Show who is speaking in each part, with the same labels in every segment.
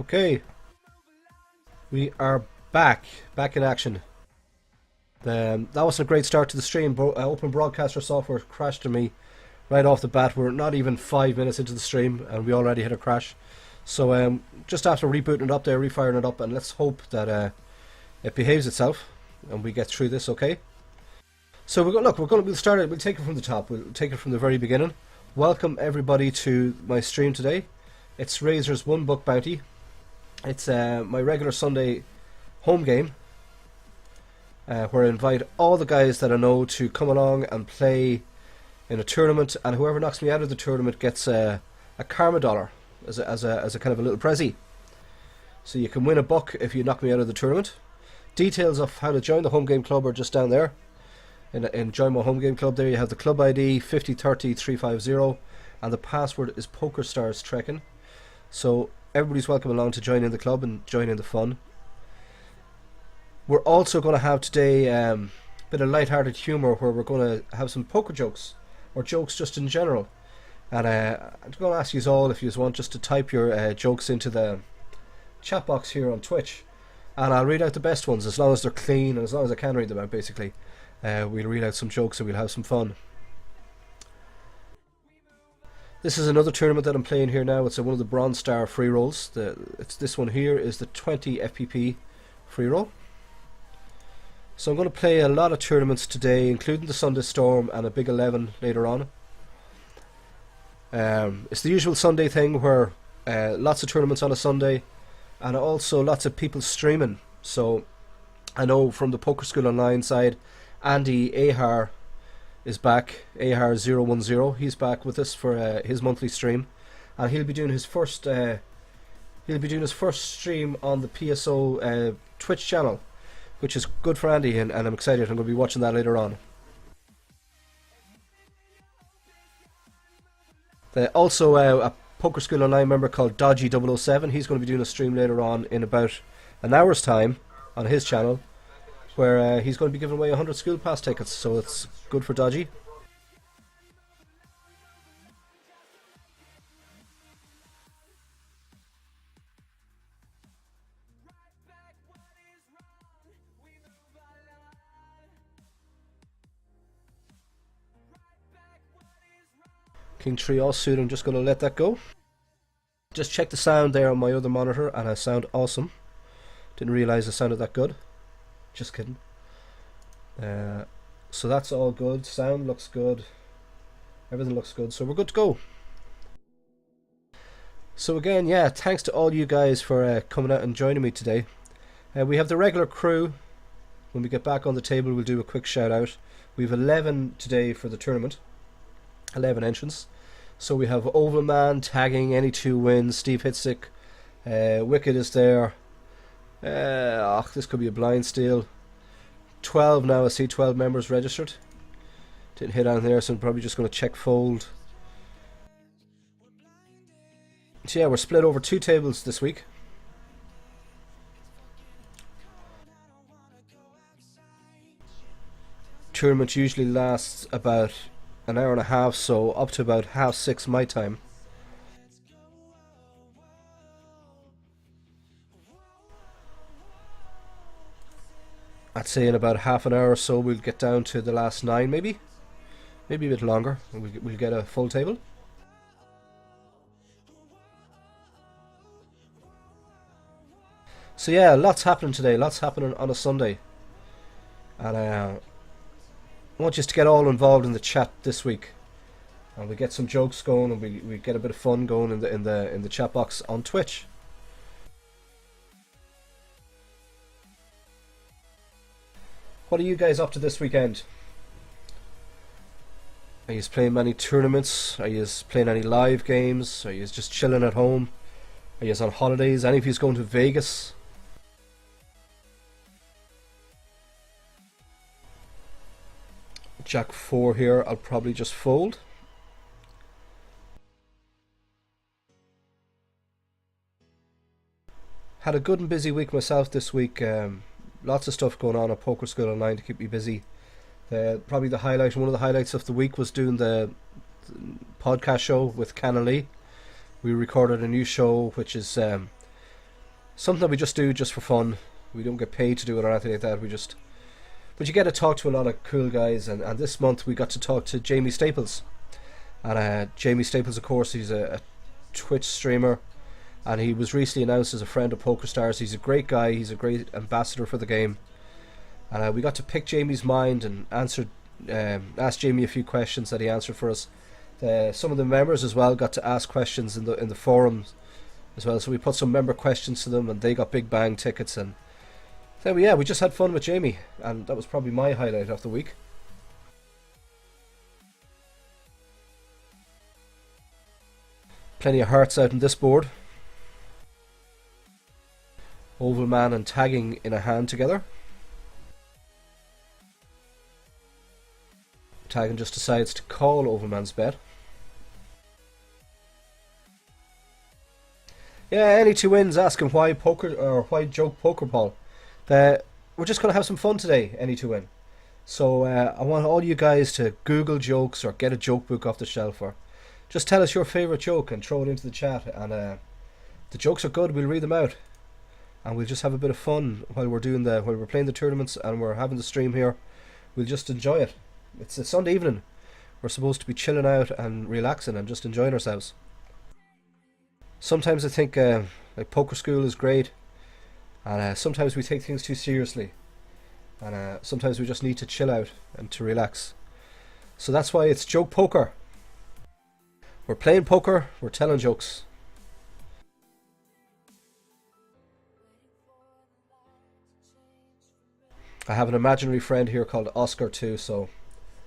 Speaker 1: Okay, we are back in action. That wasn't a great start to the stream. Open Broadcaster software crashed on me right off the bat. We're not even 5 minutes into the stream and we already hit a crash. So just after rebooting it up there, refiring it up, and let's hope that it behaves itself and we get through this okay. So we'll start it. We'll take it from the top. We'll take it from the very beginning. Welcome everybody to my stream today. It's Razor's One Book Bounty. It's my regular Sunday home game where I invite all the guys that I know to come along and play in a tournament, and whoever knocks me out of the tournament gets a karma dollar as a kind of a little prezzy. So you can win a buck if you knock me out of the tournament. Details of how to join the home game club are just down there. In Join My Home Game Club there you have the club ID 5030350 and the password is PokerStars Trekking. So everybody's welcome along to join in the club and join in the fun. We're also going to have today a bit of light-hearted humour where we're going to have some poker jokes, or jokes just in general. And I'm going to ask you all, if you want, just to type your jokes into the chat box here on Twitch, and I'll read out the best ones as long as they're clean and as long as I can read them out, basically. We'll read out some jokes and we'll have some fun. This is another tournament that I'm playing here now. It's one of the Bronze Star free rolls. This one here is the 20 FPP free roll. So I'm going to play a lot of tournaments today, including the Sunday Storm and a Big 11 later on. It's the usual Sunday thing where lots of tournaments on a Sunday, and also lots of people streaming. So I know from the Poker School Online side, Andy Ahar is back. Ahar010. He's back with us for his monthly stream, and he'll be doing his first stream on the PSO Twitch channel, which is good for Andy, and I'm excited. I'm going to be watching that later on. Also a Poker School Online member called Dodgy007. He's going to be doing a stream later on in about an hour's time on his channel, where he's going to be giving away 100 school pass tickets, so it's good for Dodgy. King 3 all suit. I'm just going to let that go. Just check the sound there on my other monitor, and I sound awesome. Didn't realise I sounded that good. Just kidding. So that's all good. Sound looks good. Everything looks good. So we're good to go. So again, yeah, thanks to all you guys for coming out and joining me today. We have the regular crew. When we get back on the table, we'll do a quick shout out. We have 11 today for the tournament. 11 entrants. So we have Ovalman tagging any 2 wins. Steve Hitzik. Wicked is there. This could be a blind steal. 12 now. I see 12 members registered. Didn't hit on there, so I'm probably just going to check fold. So yeah, we're split over 2 tables this week. Tournament usually lasts about an hour and a half, so up to about 6:30 my time. I'd say in about half an hour or so we'll get down to the last 9, maybe a bit longer, and we'll get a full table. So yeah, lots happening today, lots happening on a Sunday, and I want you to get all involved in the chat this week, and we get some jokes going, and we get a bit of fun going in the chat box on Twitch. What are you guys up to this weekend? Are you playing many tournaments? Are you playing any live games? Are you just chilling at home? Are you on holidays? Any of you going to Vegas? Jack 4 here. I'll probably just fold. Had a good and busy week myself this week. Lots of stuff going on at Poker School Online to keep me busy. Probably one of the highlights of the week was doing the podcast show with Canon Lee. We recorded a new show which is something that we just do just for fun. We don't get paid to do it or anything like that. But you get to talk to a lot of cool guys, and this month we got to talk to Jamie Staples. And Jamie Staples, of course, he's a Twitch streamer, and he was recently announced as a friend of PokerStars. He's a great guy. He's a great ambassador for the game. And we got to pick Jamie's mind and ask Jamie a few questions that he answered for us. Some of the members as well got to ask questions in the forums as well. So we put some member questions to them, and they got big bang tickets. And then we just had fun with Jamie, and that was probably my highlight of the week. Plenty of hearts out on this board. Oval man and tagging in a hand together. Tagging just decides to call Oval man's bet. Yeah, any two wins asking why poker or why joke poker Paul. We're just gonna have some fun today, any two win. So I want all you guys to Google jokes or get a joke book off the shelf, or just tell us your favourite joke and throw it into the chat. And the jokes are good, we'll read them out, and we'll just have a bit of fun while we're playing the tournaments and we're having the stream here. We'll just enjoy it. It's a Sunday evening. We're supposed to be chilling out and relaxing and just enjoying ourselves. Sometimes I think like poker school is great, and sometimes we take things too seriously, and sometimes we just need to chill out and to relax. So that's why it's joke poker. We're playing poker, we're telling jokes. I have an imaginary friend here called Oscar too, so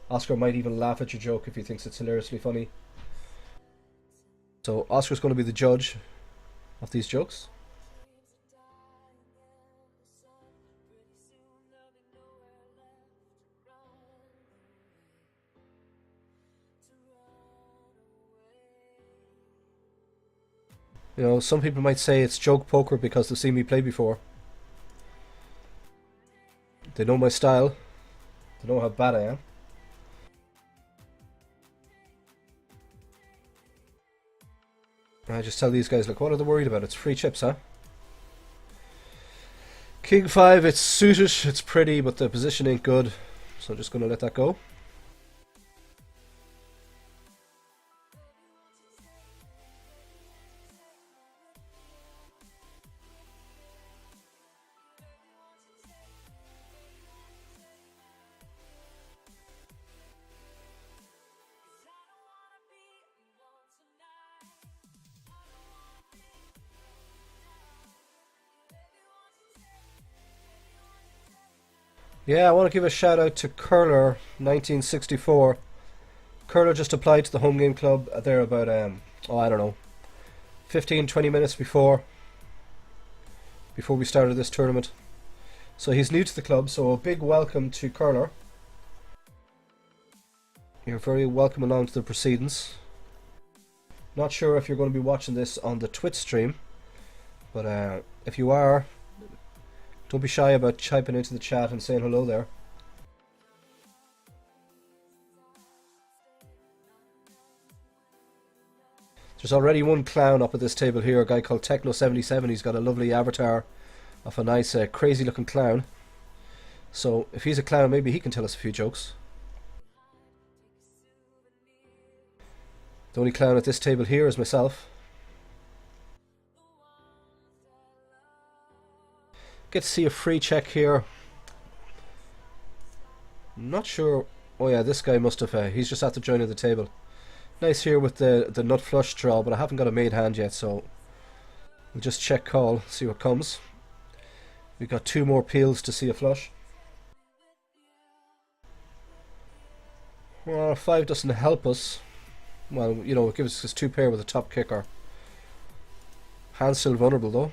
Speaker 1: Oscar might even laugh at your joke if he thinks it's hilariously funny. So Oscar's going to be the judge of these jokes. You know, some people might say it's joke poker because they've seen me play before. They know my style. They know how bad I am. I just tell these guys, like, what are they worried about? It's free chips, huh? King 5, it's suited, it's pretty, but the position ain't good. So I'm just going to let that go. Yeah, I want to give a shout out to Curler 1964. Curler just applied to the home game club there about I don't know, 15-20 minutes before we started this tournament. So he's new to the club, so a big welcome to Curler. You're very welcome along to the proceedings. Not sure if you're going to be watching this on the Twitch stream, but if you are, don't be shy about typing into the chat and saying hello there. There's already one clown up at this table here, a guy called Techno77. He's got a lovely avatar of a nice crazy looking clown. So if he's a clown, maybe he can tell us a few jokes. The only clown at this table here is myself. Get to see a free check here. Not sure. Oh yeah, this guy must have. He's just after joining the table. Nice here with the nut flush draw, but I haven't got a made hand yet, so we'll just check call, see what comes. We've got two more peels to see a flush. Well, 5 doesn't help us. Well, you know, it gives us 2 pair with a top kicker. Hand's still vulnerable though.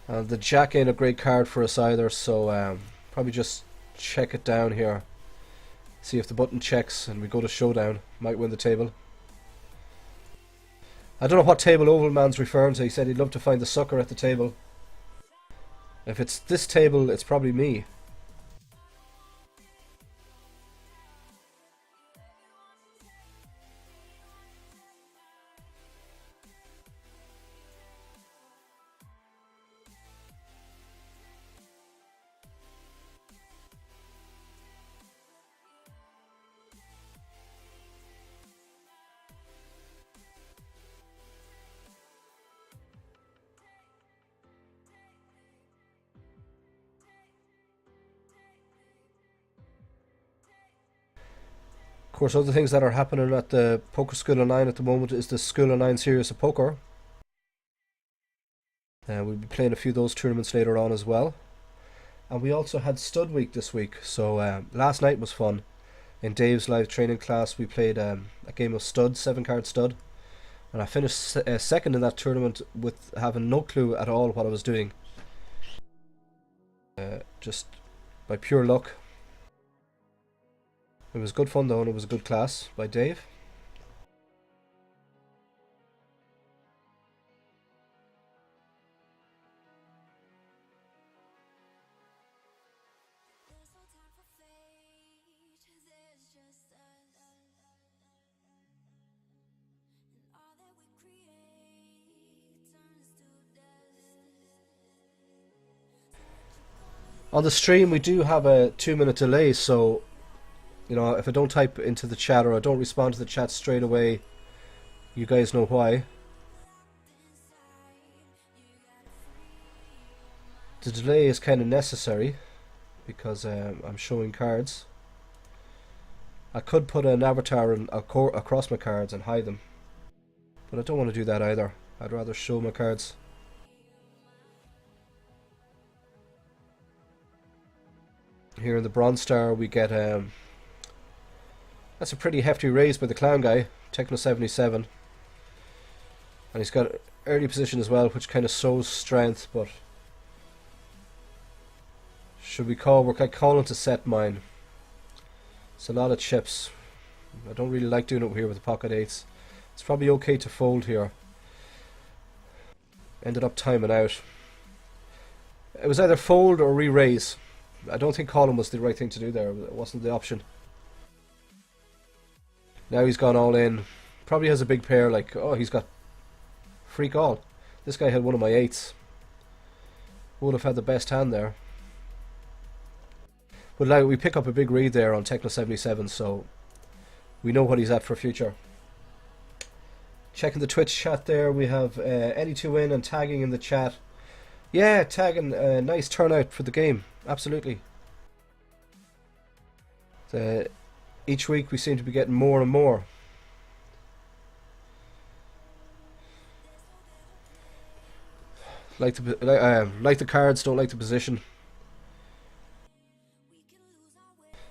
Speaker 1: The jack ain't a great card for us either, so probably just check it down here. See if the button checks and we go to showdown. Might win the table. I don't know what table Ovalman's referring to. He said he'd love to find the sucker at the table. If it's this table, it's probably me. course, other things that are happening at the Poker School of Nine at the moment is the School of Nine Series of Poker. We'll be playing a few of those tournaments later on as well. And we also had Stud Week this week, so last night was fun. In Dave's live training class, we played a game of Stud, 7-card Stud. And I finished second in that tournament with having no clue at all what I was doing. Just by pure luck. It was good fun though, and it was a good class by Dave. On the stream, we do have a 2-minute delay, so you know, if I don't type into the chat or I don't respond to the chat straight away, you guys know why. The delay is kind of necessary because I'm showing cards. I could put an avatar across my cards and hide them, but I don't want to do that either. I'd rather show my cards. Here in the Bronze Star we get that's a pretty hefty raise by the clown guy, Techno 77. And he's got early position as well, which kind of shows strength, but should we call, we're calling to set mine. It's a lot of chips. I don't really like doing it here with the pocket eights. It's probably okay to fold here. Ended up timing out. It was either fold or re-raise. I don't think calling was the right thing to do there. It wasn't the option. Now he's gone all in. Probably has a big pair, like, oh, he's got freak all. This guy had one of my eights. Would have had the best hand there. But like, we pick up a big read there on Techno 77, so we know what he's at for future. Checking the Twitch chat there, we have Any2Win and tagging in the chat. Yeah, tagging, nice turnout for the game, absolutely. Each week we seem to be getting more and more. Like the cards, don't like the position.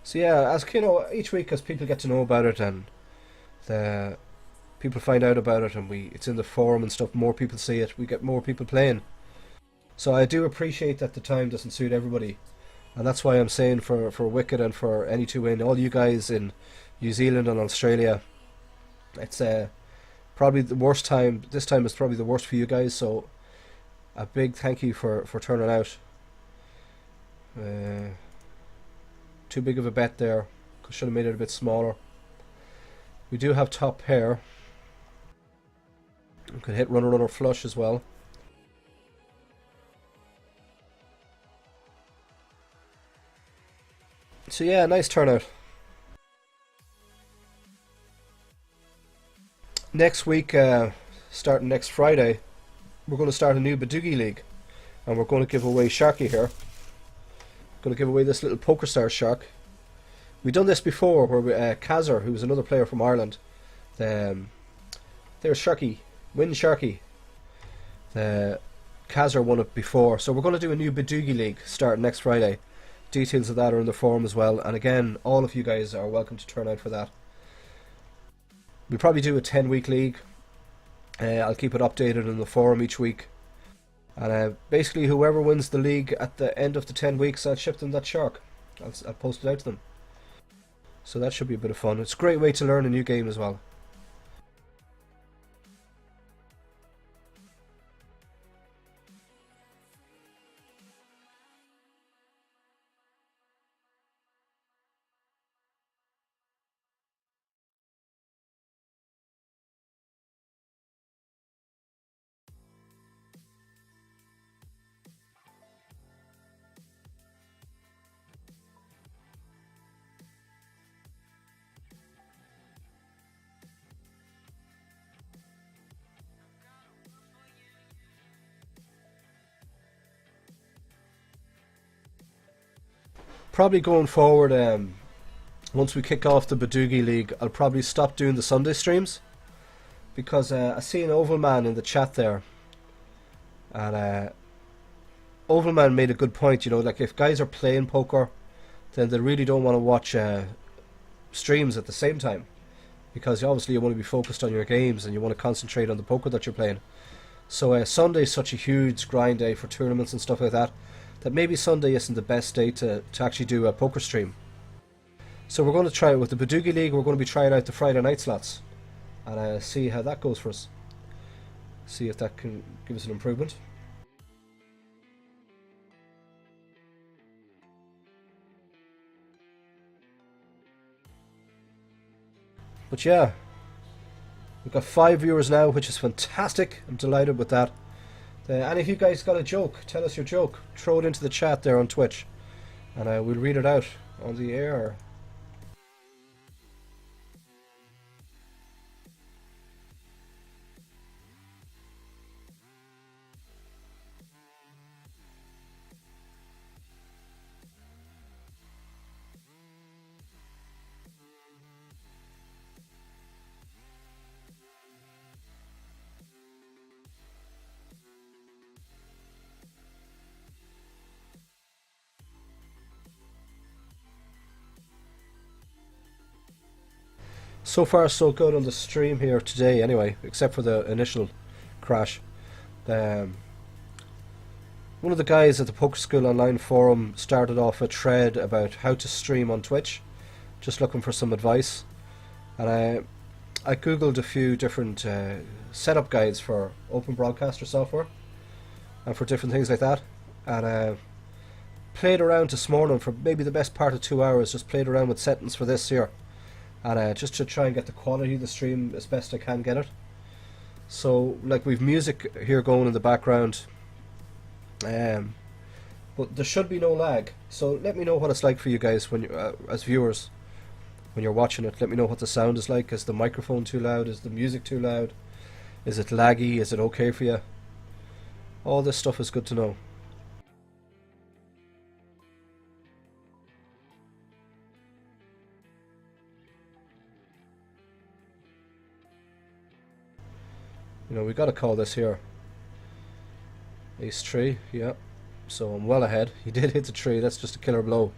Speaker 1: So yeah, as you know, each week as people get to know about it and the people find out about it, and it's in the forum and stuff, more people see it, we get more people playing. So I do appreciate that the time doesn't suit everybody. And that's why I'm saying for Wicked and for Any2Win, all you guys in New Zealand and Australia, it's probably the worst time. This time is probably the worst for you guys, so a big thank you for turning out. Too big of a bet there. Should have made it a bit smaller. We do have top pair. We could hit runner flush as well. So yeah, nice turnout. Next week, starting next Friday, we're going to start a new Badugi League, and we're going to give away Sharky here. Going to give away this little PokerStars shark. We've done this before, where Kazar, who's another player from Ireland, there's Sharky, Win Sharky. Kazar won it before, so we're going to do a new Badugi League starting next Friday. Details of that are in the forum as well, and again, all of you guys are welcome to turn out for that. We'll probably do a 10-week league. I'll keep it updated in the forum each week, and basically whoever wins the league at the end of the 10 weeks, I'll ship them that shark. I'll post it out to them, so that should be a bit of fun. It's a great way to learn a new game as well. Probably going forward, once we kick off the Badugi League, I'll probably stop doing the Sunday streams because I see an Oval Man in the chat there, and Oval Man made a good point. You know, like if guys are playing poker, then they really don't want to watch streams at the same time, because obviously you want to be focused on your games and you want to concentrate on the poker that you're playing. So Sunday is such a huge grind day for tournaments and stuff like that, that maybe Sunday isn't the best day to actually do a poker stream. So we're going to try it with the Badugi League. We're going to be trying out the Friday night slots and see how that goes for us. See if that can give us an improvement. But yeah, we've got 5 viewers now, which is fantastic. I'm delighted with that. And if you guys got a joke, tell us your joke. Throw it into the chat there on Twitch, and we'll read it out on the air. So far so good on the stream here today anyway, except for the initial crash. One of the guys at the Poker School Online forum started off a thread about how to stream on Twitch, just looking for some advice. And I googled a few different setup guides for Open Broadcaster software and for different things like that. And played around this morning for maybe the best part of 2 hours, just played around with settings for this here. And just to try and get the quality of the stream as best I can get it. So like we've music here going in the background, but there should be no lag. So let me know what it's like for you guys when you, as viewers, when you're watching it. Let me know what the sound is like. Is the microphone too loud? Is the music too loud? Is it laggy? Is it okay for you? All this stuff is good to know. You know, we got to call this here. Ace 3, yeah. So I'm well ahead. He did hit the tree, that's just a killer blow.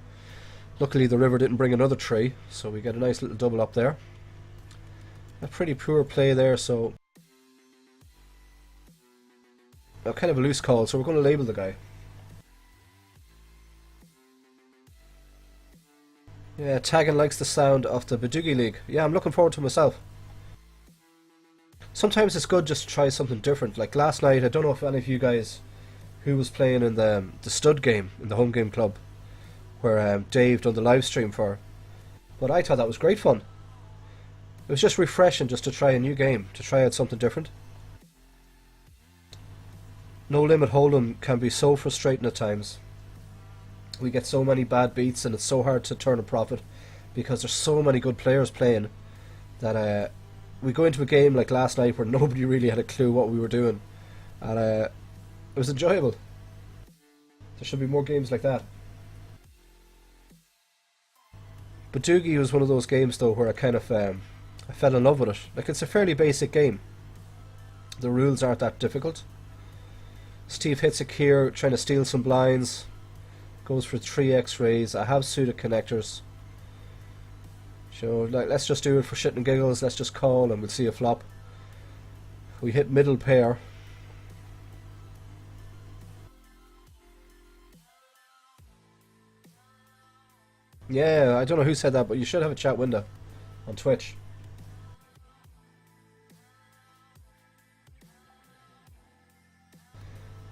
Speaker 1: Luckily the river didn't bring another tree, so we get a nice little double up there. A pretty poor play there, so... kind of a loose call, so we're going to label the guy. Yeah, Taggin likes the sound of the Badugi League. Yeah, I'm looking forward to it myself. Sometimes it's good just to try something different. Like last night, I don't know if any of you guys who was playing in the stud game in the home game club, where Dave done the live stream for, but I thought that was great fun. It was just refreshing just to try a new game, to try out something different. No Limit Hold'em can be so frustrating at times. We get so many bad beats and it's so hard to turn a profit because there's so many good players playing that we go into a game like last night where nobody really had a clue what we were doing, and it was enjoyable. There should be more games like that. Badugi was one of those games though where I kind of I fell in love with it. Like, it's a fairly basic game. The rules aren't that difficult. Steve hits a here, trying to steal some blinds. Goes for 3 X-rays. I have suited connectors. So like, let's just do it for shit and giggles. Let's just call and we'll see a flop. We hit middle pair. Yeah, I don't know who said that, but you should have a chat window on Twitch.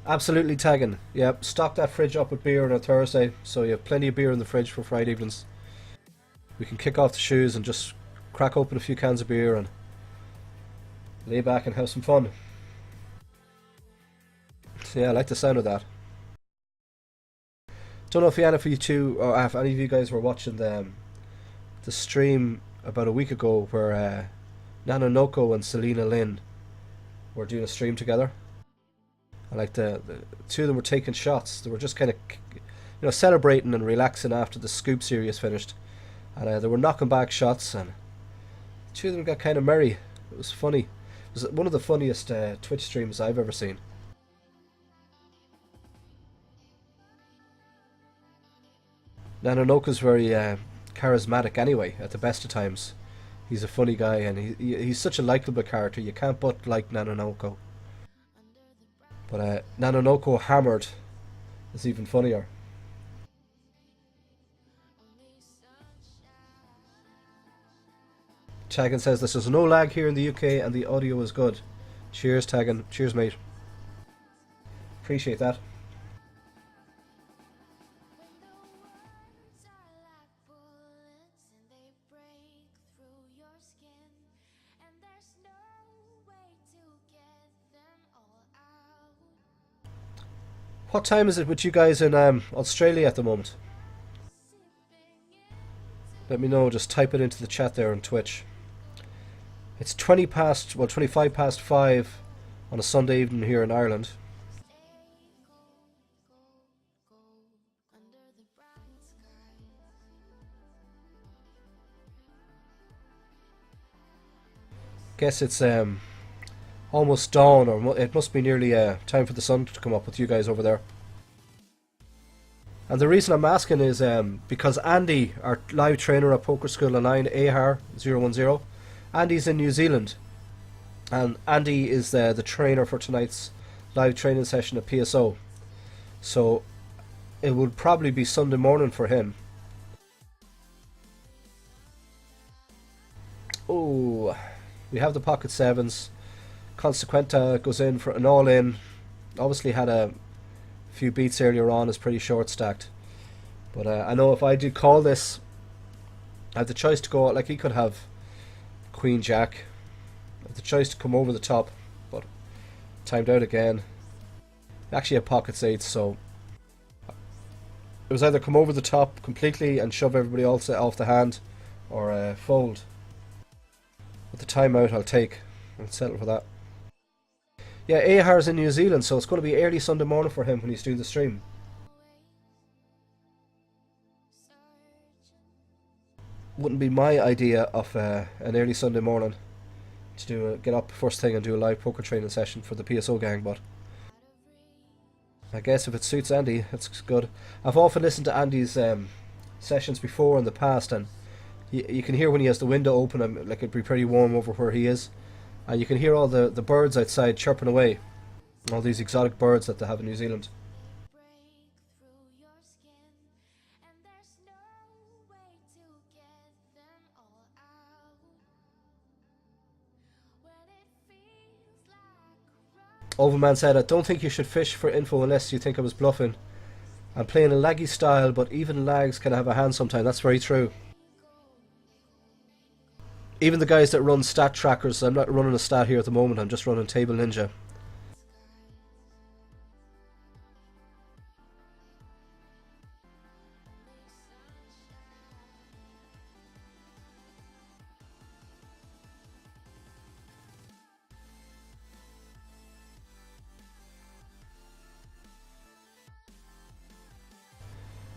Speaker 1: Absolutely tagging. Yep, stock that fridge up with beer on a Thursday, so you have plenty of beer in the fridge for Friday evenings. We can kick off the shoes and just crack open a few cans of beer and lay back and have some fun. So yeah, I like the sound of that. Don't know if any of you two, or if any of you guys were watching the stream about a week ago where Nana Noko and Selena Lynn were doing a stream together. And like the two of them were taking shots. They were just kind of, you know, celebrating and relaxing after the Scoop series finished. And they were knocking back shots, and the two of them got kind of merry. It was funny. It was one of the funniest Twitch streams I've ever seen. Nananoka's very charismatic anyway, at the best of times. He's a funny guy, and he's such a likeable character. You can't but like Nanonoko. But Nanonoko hammered is even funnier. Tagan says this is no lag here in the UK and the audio is good. Cheers, Tagan. Cheers, mate. Appreciate that. What time is it with you guys in Australia at the moment? Let me know, just type it into the chat there on Twitch. It's 25 past 5 on a Sunday evening here in Ireland. Guess it's almost dawn, or it must be nearly time for the sun to come up with you guys over there. And the reason I'm asking is because Andy, our live trainer at Poker School Online, AHAR010, Andy's in New Zealand. And Andy is the trainer for tonight's live training session at PSO. So it would probably be Sunday morning for him. Oh, we have the pocket sevens. Consequenta goes in for an all-in. Obviously had a few beats earlier on, is pretty short stacked. But I know if I do call this, I have the choice to go, like he could have Queen Jack. I have the choice to come over the top, but timed out again. Actually had pockets eights, so it was either come over the top completely and shove everybody else off the hand, or fold. With the timeout I'll take and settle for that. Yeah, Ahar's in New Zealand, so it's going to be early Sunday morning for him when he's doing the stream. Wouldn't be my idea of an early Sunday morning to get up first thing and do a live poker training session for the PSO gang, but I guess if it suits Andy, it's good. I've often listened to Andy's sessions before in the past, and you can hear when he has the window open, and like it'd be pretty warm over where he is. And you can hear all the birds outside chirping away. All these exotic birds that they have in New Zealand. Overman said, I don't think you should fish for info unless you think I was bluffing. I'm playing a laggy style, but even lags can have a hand sometimes. That's very true. Even the guys that run stat trackers, I'm not running a stat here at the moment, I'm just running Table Ninja.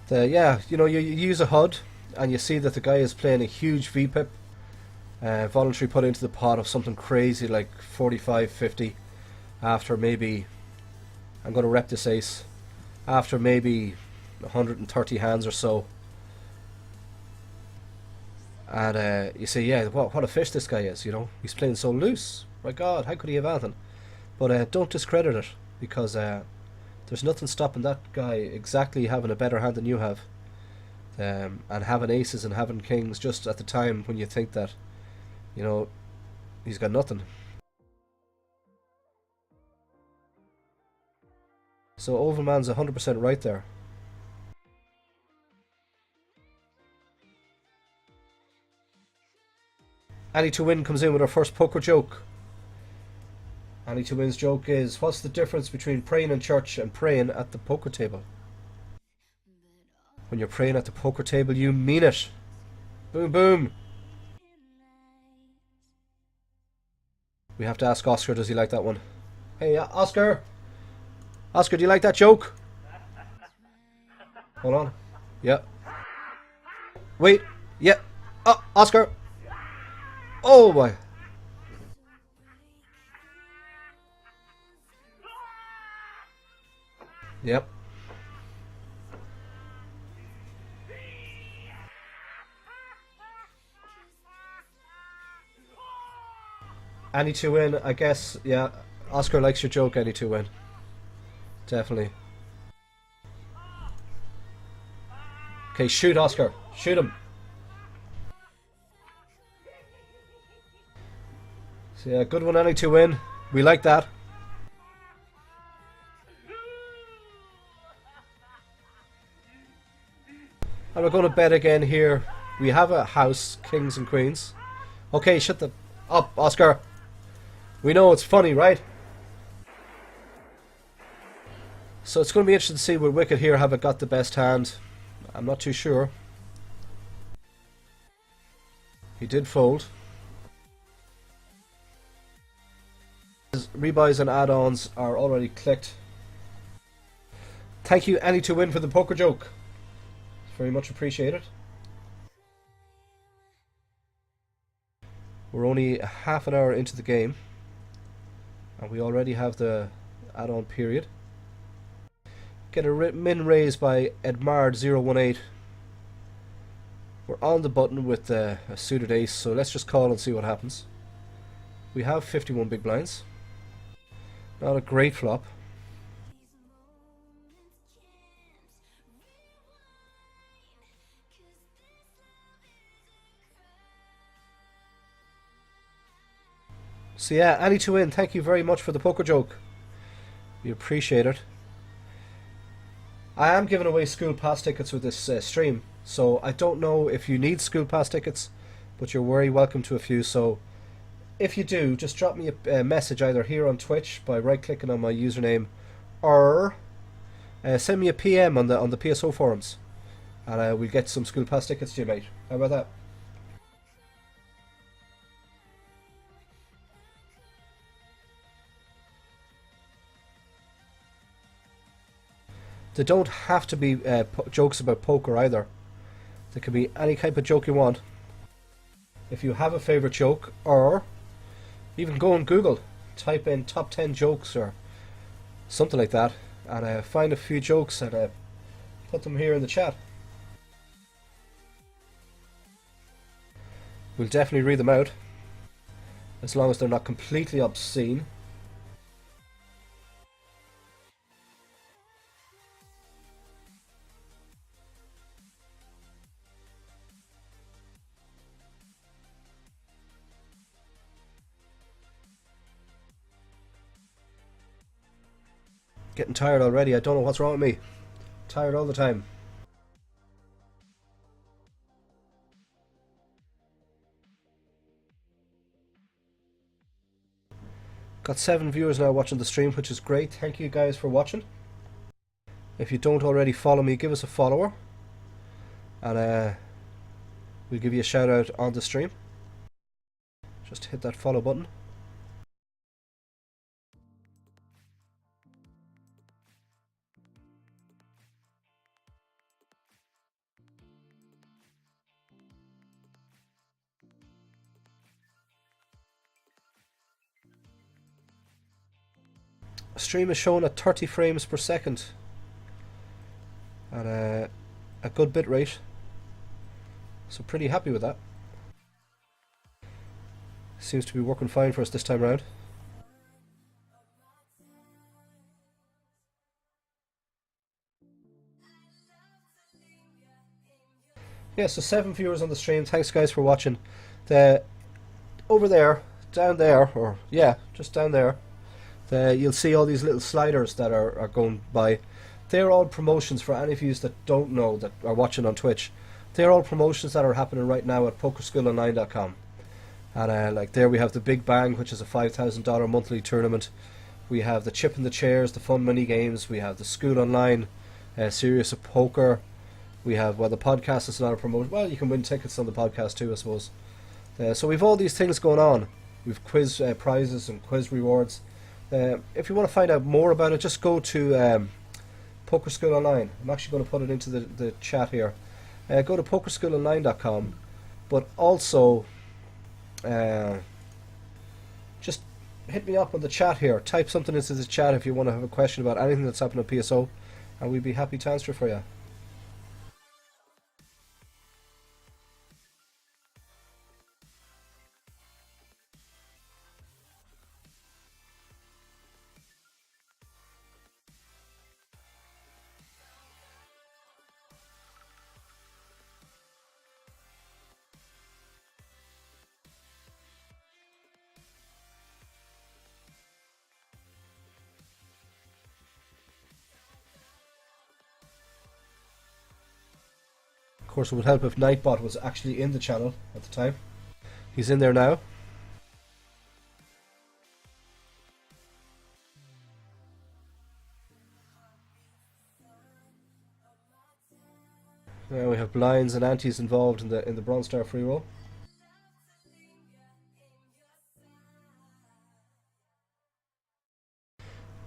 Speaker 1: Yeah, you know, you use a HUD and you see that the guy is playing a huge VPIP. Voluntary put into the pot of something crazy like 45, 50 after maybe, I'm going to rep this ace, after maybe 130 hands or so. And you say, yeah, what a fish this guy is, you know, he's playing so loose. My God, how could he have anything? But don't discredit it, because there's nothing stopping that guy exactly having a better hand than you have. And having aces and having kings just at the time when you think that, you know, he's got nothing. So Overman's 100% right there. Annie to Win comes in with our first poker joke. Annie to Win's joke is, what's the difference between praying in church and praying at the poker table? When you're praying at the poker table, you mean it. Boom, boom. We have to ask Oscar, does he like that one? Hey, Oscar! Oscar, do you like that joke? Hold on. Yeah. Wait, Yep. Oh, Oscar. Oh my. Yep. Any to win, I guess. Yeah. Oscar likes your joke, any to win. Definitely. Okay, shoot Oscar. Shoot him. So yeah, good one, any to win. We like that. And we're going to bet again here. We have a house, kings and queens. Okay, shut the up, Oscar. We know it's funny, right? So it's going to be interesting to see will Wicked here have it got the best hand. I'm not too sure. He did fold. His rebuys and add-ons are already clicked. Thank you, Annie, to win for the poker joke. Very much appreciated. We're only half an hour into the game, and we already have the add-on period. Get a min raise by Edmard018. We're on the button with a suited ace, so let's just call and see what happens. We have 51 big blinds. Not a great flop. So yeah, Annie to win, thank you very much for the poker joke. We appreciate it. I am giving away school pass tickets with this stream, so I don't know if you need school pass tickets, but you're very welcome to a few. So if you do, just drop me a message either here on Twitch by right-clicking on my username, or send me a PM on the PSO forums, and we'll get some school pass tickets to you, mate. How about that? They don't have to be jokes about poker either. There can be any type of joke you want. If you have a favourite joke, or even go on Google, type in top 10 jokes or something like that, and find a few jokes and put them here in the chat. We'll definitely read them out, as long as they're not completely obscene. Getting tired already. I don't know what's wrong with me. Tired all the time. Got 7 viewers now watching the stream, which is great. Thank you guys for watching. If you don't already follow me, give us a follower, and we'll give you a shout out on the stream. Just hit that follow button. Stream is showing at 30 frames per second and a good bit rate, so pretty happy with that. Seems to be working fine for us this time around. Yeah, so 7 viewers on the stream. Thanks guys for watching. Over there, down there, or yeah, just down there, you'll see all these little sliders that are going by. They're all promotions for any of you that don't know, that are watching on Twitch. They're all promotions that are happening right now at PokerSchoolOnline.com. And like there we have the Big Bang, which is a $5,000 monthly tournament. We have the Chip in the Chairs, the fun mini games. We have the School Online, Serious of Poker. We have, well, the podcast is not a promotion. Well, you can win tickets on the podcast too, I suppose. So we've all these things going on. We've quiz prizes and quiz rewards. If you want to find out more about it, just go to Poker School Online. I'm actually going to put it into the chat here. Go to PokerSchoolOnline.com But also, uh, just hit me up on the chat here. Type something into the chat if you want to have a question about anything that's happened on PSO, and we'd be happy to answer for you. Of course, it would help if Nightbot was actually in the channel at the time. He's in there now. Now we have blinds and antes involved in the Bronze Star free roll.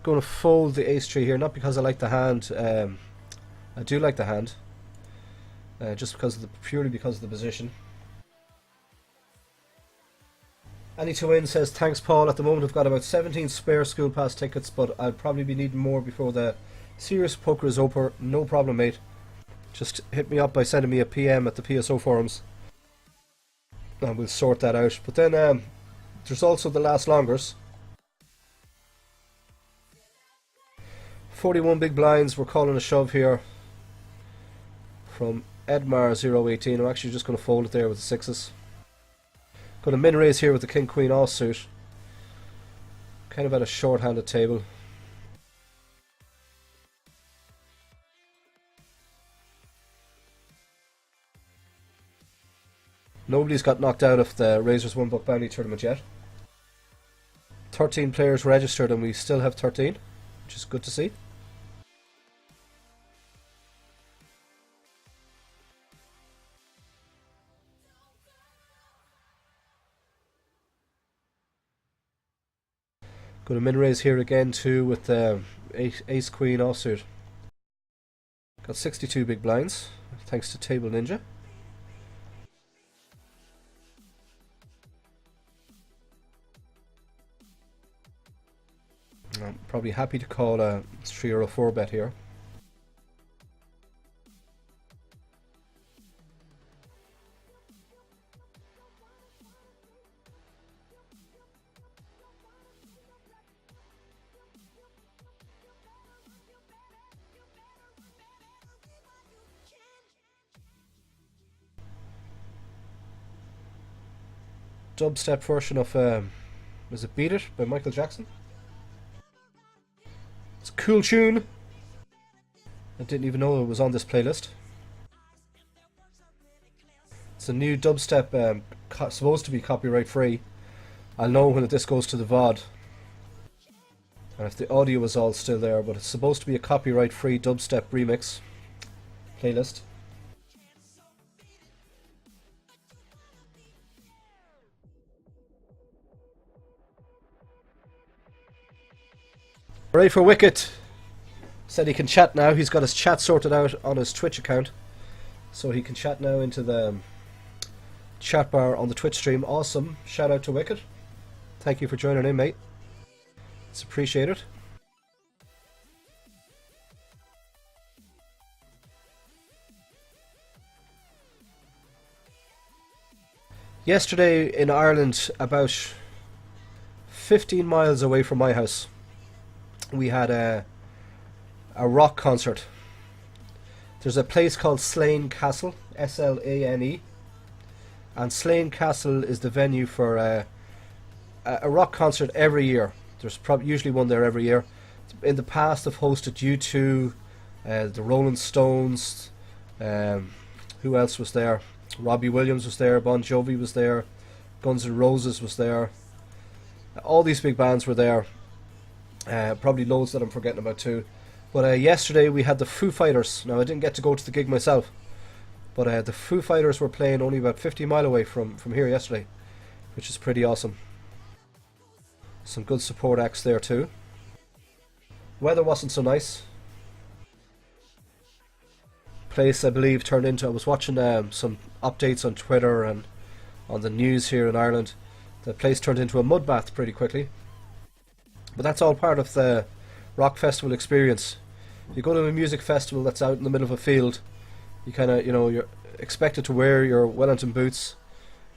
Speaker 1: Going to fold the ace tree here, not because I like the hand. I do like the hand, just because of purely because of the position. Any to win says thanks, Paul. At the moment, I've got about 17 spare school pass tickets, but I'll probably be needing more before the serious poker is over. No problem, mate. Just hit me up by sending me a PM at the PSO forums, and we'll sort that out. But then there's also the last longers. 41 big blinds. We're calling a shove here from Edmar018. I'm actually just going to fold it there with the sixes. Got a min raise here with the King Queen offsuit. Kind of at a short-handed table. Nobody's got knocked out of the Razor's $1 bounty tournament yet. 13 players registered and we still have 13, which is good to see. Got a min raise here again too with the Ace Queen offsuit. Got 62 big blinds thanks to Table Ninja. I'm probably happy to call a 3 or a 4 bet here. Dubstep version of was it Beat It by Michael Jackson? It's a cool tune. I didn't even know it was on this playlist. It's a new dubstep, supposed to be copyright free. I'll know when this goes to the VOD and if the audio is all still there, but it's supposed to be a copyright free dubstep remix playlist. Ready for Wicket. Said he can chat now. He's got his chat sorted out on his Twitch account, so he can chat now into the chat bar on the Twitch stream. Awesome. Shout out to Wicket. Thank you for joining in, mate. It's appreciated. Yesterday in Ireland, about 15 miles away from my house, we had a rock concert. There's a place called Slane Castle, S-L-A-N-E, and Slane Castle is the venue for a rock concert every year. There's usually one there every year. In the past, they've hosted U2, the Rolling Stones. Who else was there? Robbie Williams was there. Bon Jovi was there. Guns N' Roses was there. All these big bands were there. Probably loads that I'm forgetting about too. But yesterday we had the Foo Fighters. Now I didn't get to go to the gig myself, but the Foo Fighters were playing only about 50 miles away from here yesterday, which is pretty awesome. Some good support acts there too. Weather wasn't so nice. Place, I believe, turned into... I was watching some updates on Twitter, and on the news here in Ireland. The place turned into a mud bath pretty quickly. But that's all part of the rock festival experience. If you go to a music festival that's out in the middle of a field, you kind of, you're expected to wear your Wellington boots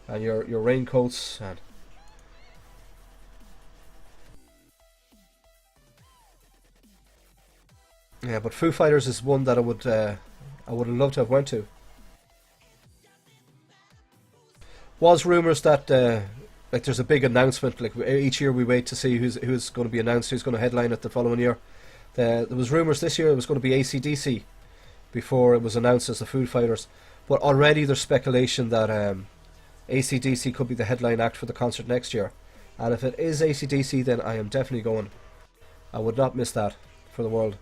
Speaker 1: and your raincoats and yeah. But Foo Fighters is one that I would have loved to have went to. Was rumours that like there's a big announcement. Like each year we wait to see who's going to be announced, who's going to headline it the following year. There was rumours this year it was going to be AC/DC before it was announced as the Foo Fighters. But already there's speculation that AC/DC could be the headline act for the concert next year. And if it is AC/DC, then I am definitely going. I would not miss that for the world.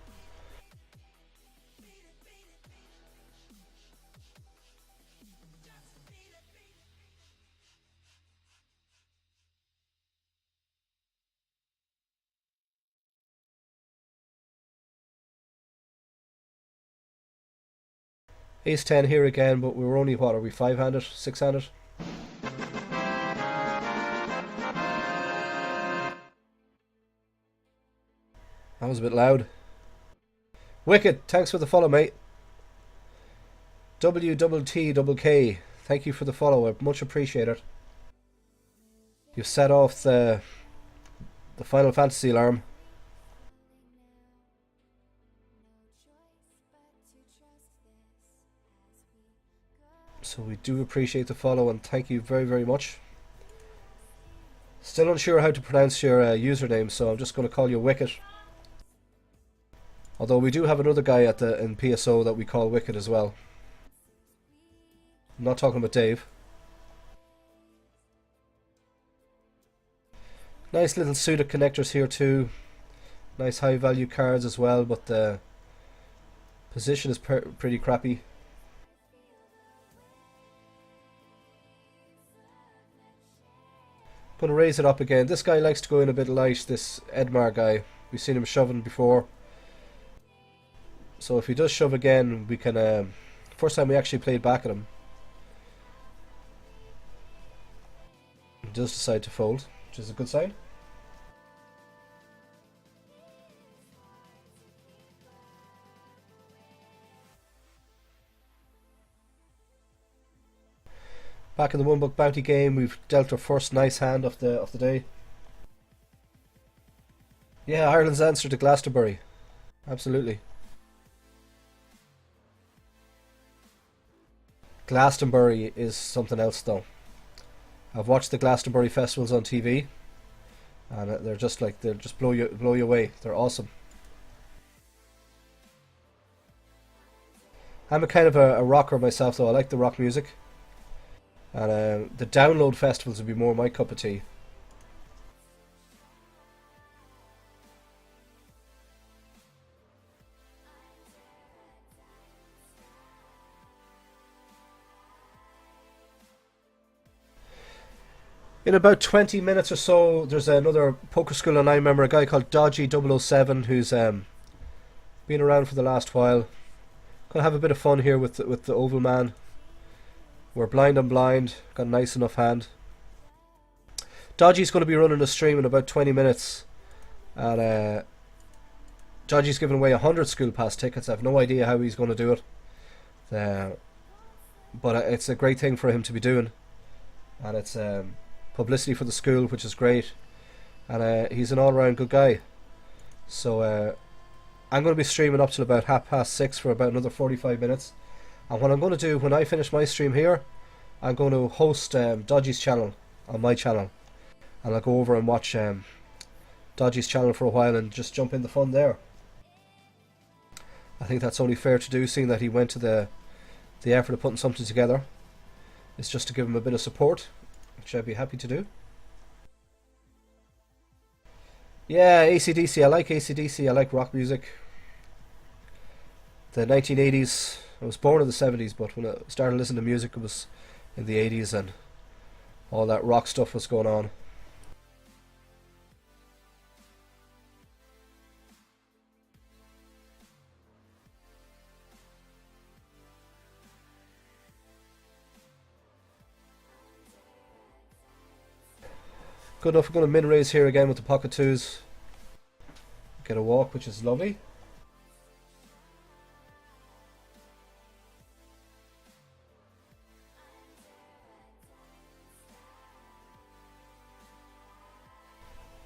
Speaker 1: Ace 10 here again, but we were only, what are we, 5-handed, 6-handed? That was a bit loud. Wicked, thanks for the follow, mate. WTTK, thank you for the follow, I much appreciate it. You've set off the Final Fantasy alarm. So we do appreciate the follow and thank you very, very much. Still unsure how to pronounce your username, so I'm just going to call you Wicket. Although we do have another guy in PSO that we call Wicket as well. I'm not talking about Dave. Nice little suit of connectors here too. Nice high value cards as well, but the position is pretty crappy. Gonna raise it up again. This guy likes to go in a bit light, this Edmar guy. We've seen him shoving before. So if he does shove again, we can... first time we actually played back at him. He does decide to fold, which is a good sign. Back in the One Book Bounty game, we've dealt our first nice hand of the day. Yeah, Ireland's answer to Glastonbury. Absolutely. Glastonbury is something else though. I've watched the Glastonbury festivals on TV and they're just blow you away. They're awesome. I'm a kind of a rocker myself though. I like the rock music. And the download festivals would be more my cup of tea. In about 20 minutes or so, there's another poker school, and I remember a guy called Dodgy007 who's been around for the last while. Gonna have a bit of fun here with the Oval Man. We're blind on blind, got a nice enough hand. Dodgy's going to be running a stream in about 20 minutes. And Dodgy's giving away 100 school pass tickets. I have no idea how he's going to do it. But it's a great thing for him to be doing. And it's publicity for the school, which is great. And he's an all-round good guy. So I'm going to be streaming up till about 6:30 for about another 45 minutes. And what I'm going to do when I finish my stream here, I'm going to host Dodgy's channel on my channel. And I'll go over and watch Dodgy's channel for a while and just jump in the fun there. I think that's only fair to do, seeing that he went to the effort of putting something together. It's just to give him a bit of support, which I'd be happy to do. Yeah, AC/DC. I like AC/DC. I like rock music. The 1980s. I was born in the 70s, but when I started listening to music, it was in the 80s, and all that rock stuff was going on. Good enough. We're going to min raise here again with the pocket twos. Get a walk, which is lovely.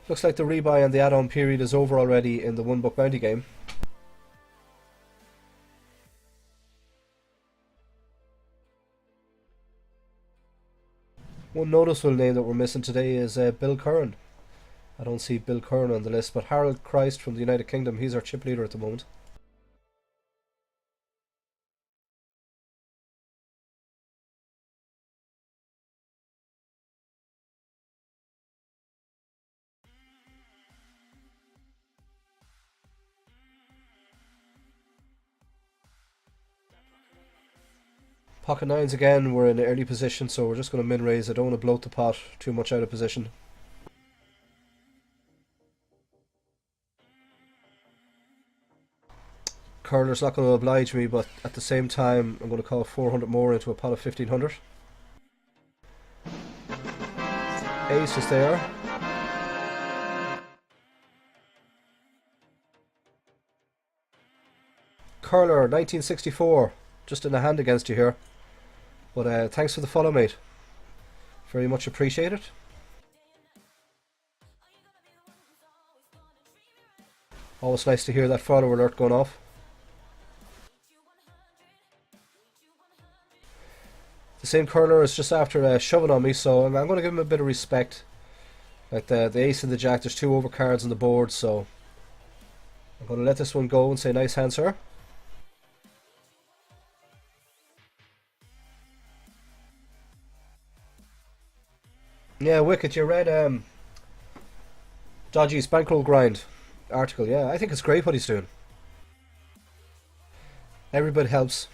Speaker 1: Looks like the rebuy and the add-on period is over already in the one book bounty game. One noticeable name that we're missing today is Bill Curran. I don't see Bill Curran on the list, but Harold Christ from the United Kingdom, he's our chip leader at the moment. Pocket nines again, we're in an early position, so we're just going to min raise. I don't want to bloat the pot too much out of position. Curler's not going to oblige me, but at the same time I'm going to call 400 more into a pot of 1500. Ace is there. Curler 1964, just in a hand against you here. But thanks for the follow, mate. Very much appreciated. Always nice to hear that follow alert going off. The same curler is just after shoving on me, so I'm going to give him a bit of respect. Like the ace and the jack, there's two overcards on the board, so I'm going to let this one go and say nice hand, sir. Yeah, Wicked, you read Dodgy's Bankroll Grind article. Yeah, I think it's great what he's doing. Everybody helps.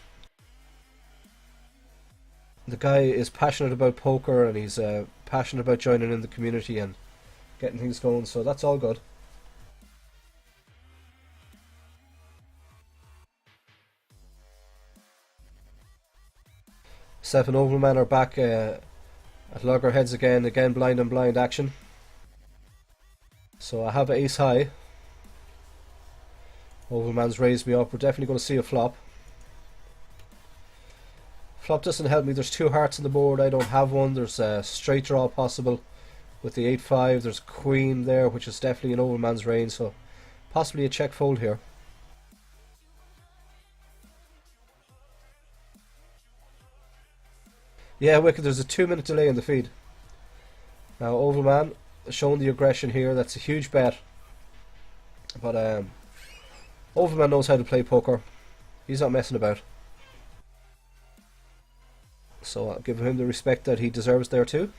Speaker 1: The guy is passionate about poker, and he's passionate about joining in the community and getting things going, so that's all good. Seth and Overman are back at loggerheads again blind and blind action. So I have ace high. Overman's raised me up. We're definitely going to see a flop. Flop doesn't help me. There's two hearts on the board. I don't have one. There's a straight draw possible with the 8-5. There's queen there, which is definitely in Overman's range. So possibly a check fold here. Yeah, Wicked, there's a 2-minute delay in the feed. Now Overman showing the aggression here. That's a huge bet. But Overman knows how to play poker. He's not messing about. So I'll give him the respect that he deserves there too.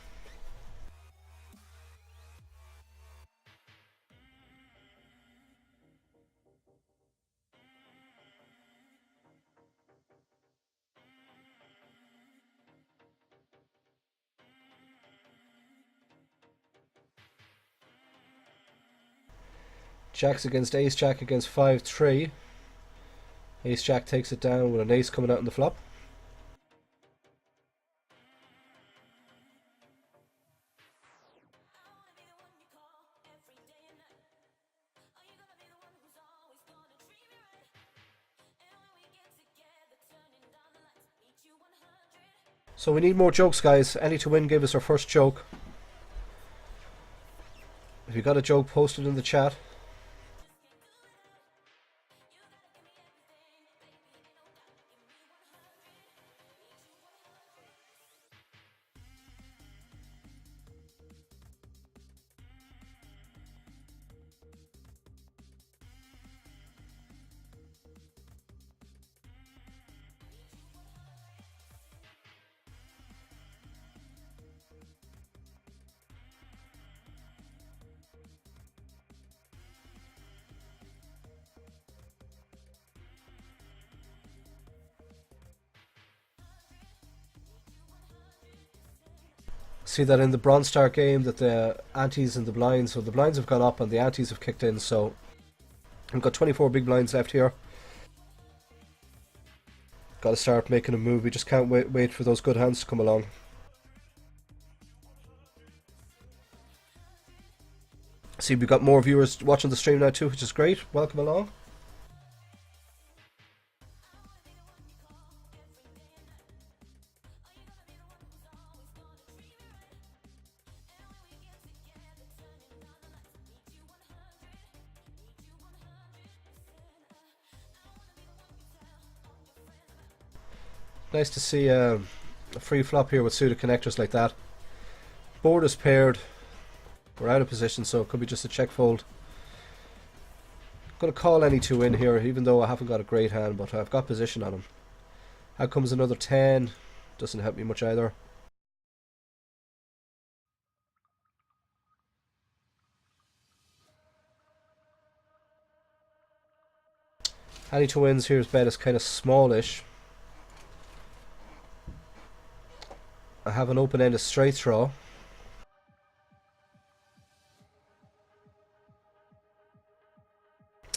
Speaker 1: Jacks against ace jack against 5-3. Ace jack takes it down with an ace coming out in the flop. So we need more jokes, guys. Any to win gave us our first joke. If you got a joke, post it in the chat. See that in the Bronze Star game that the antes and the blinds, so the blinds have gone up and the antes have kicked in, so we've got 24 big blinds left here. Got to start making a move. We just can't wait for those good hands to come along. See, we've got more viewers watching the stream now too, which is great. Welcome along. Nice to see a free flop here with suited connectors like that. Board is paired. We're out of position, so it could be just a check fold. Going to call any two in here, even though I haven't got a great hand, but I've got position on him. Out comes another 10. Doesn't help me much either. Any two wins here's bet is kind of smallish. I have an open-ended straight throw.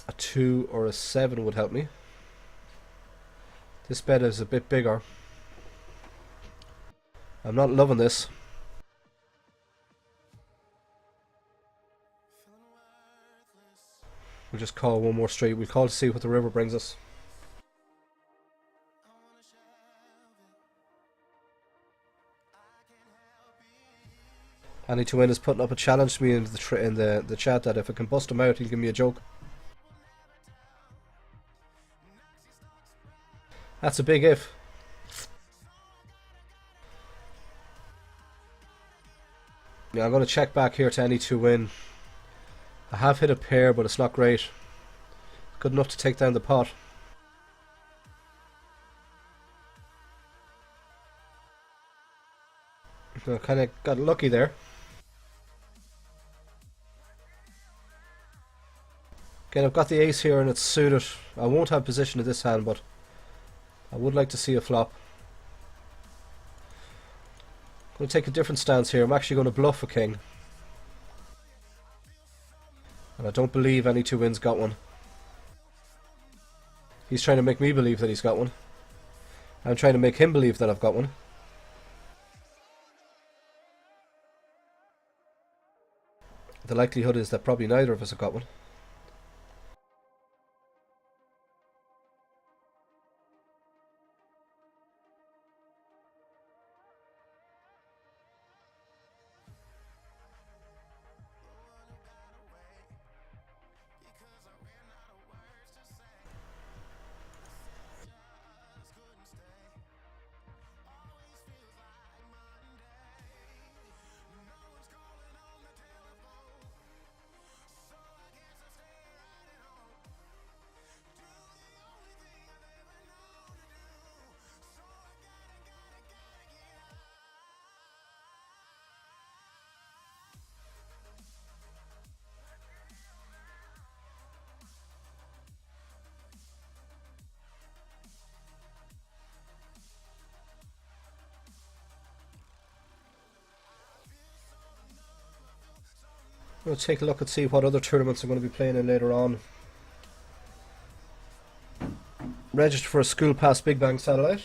Speaker 1: A 2 or a 7 would help me. This bet is a bit bigger. I'm not loving this. We'll just call one more straight. We'll call to see what the river brings us. Any to win is putting up a challenge to me in the chat that if I can bust him out, he'll give me a joke. That's a big if. Yeah, I'm going to check back here to any to win. I have hit a pair, but it's not great. Good enough to take down the pot. I kind of got lucky there. Again, I've got the ace here and it's suited. I won't have position in this hand, but I would like to see a flop. I'm going to take a different stance here. I'm actually going to bluff a king. And I don't believe any two wins got one. He's trying to make me believe that he's got one. I'm trying to make him believe that I've got one. The likelihood is that probably neither of us have got one. We'll take a look and see what other tournaments I'm going to be playing in later on. Registered for a School Pass Big Bang Satellite.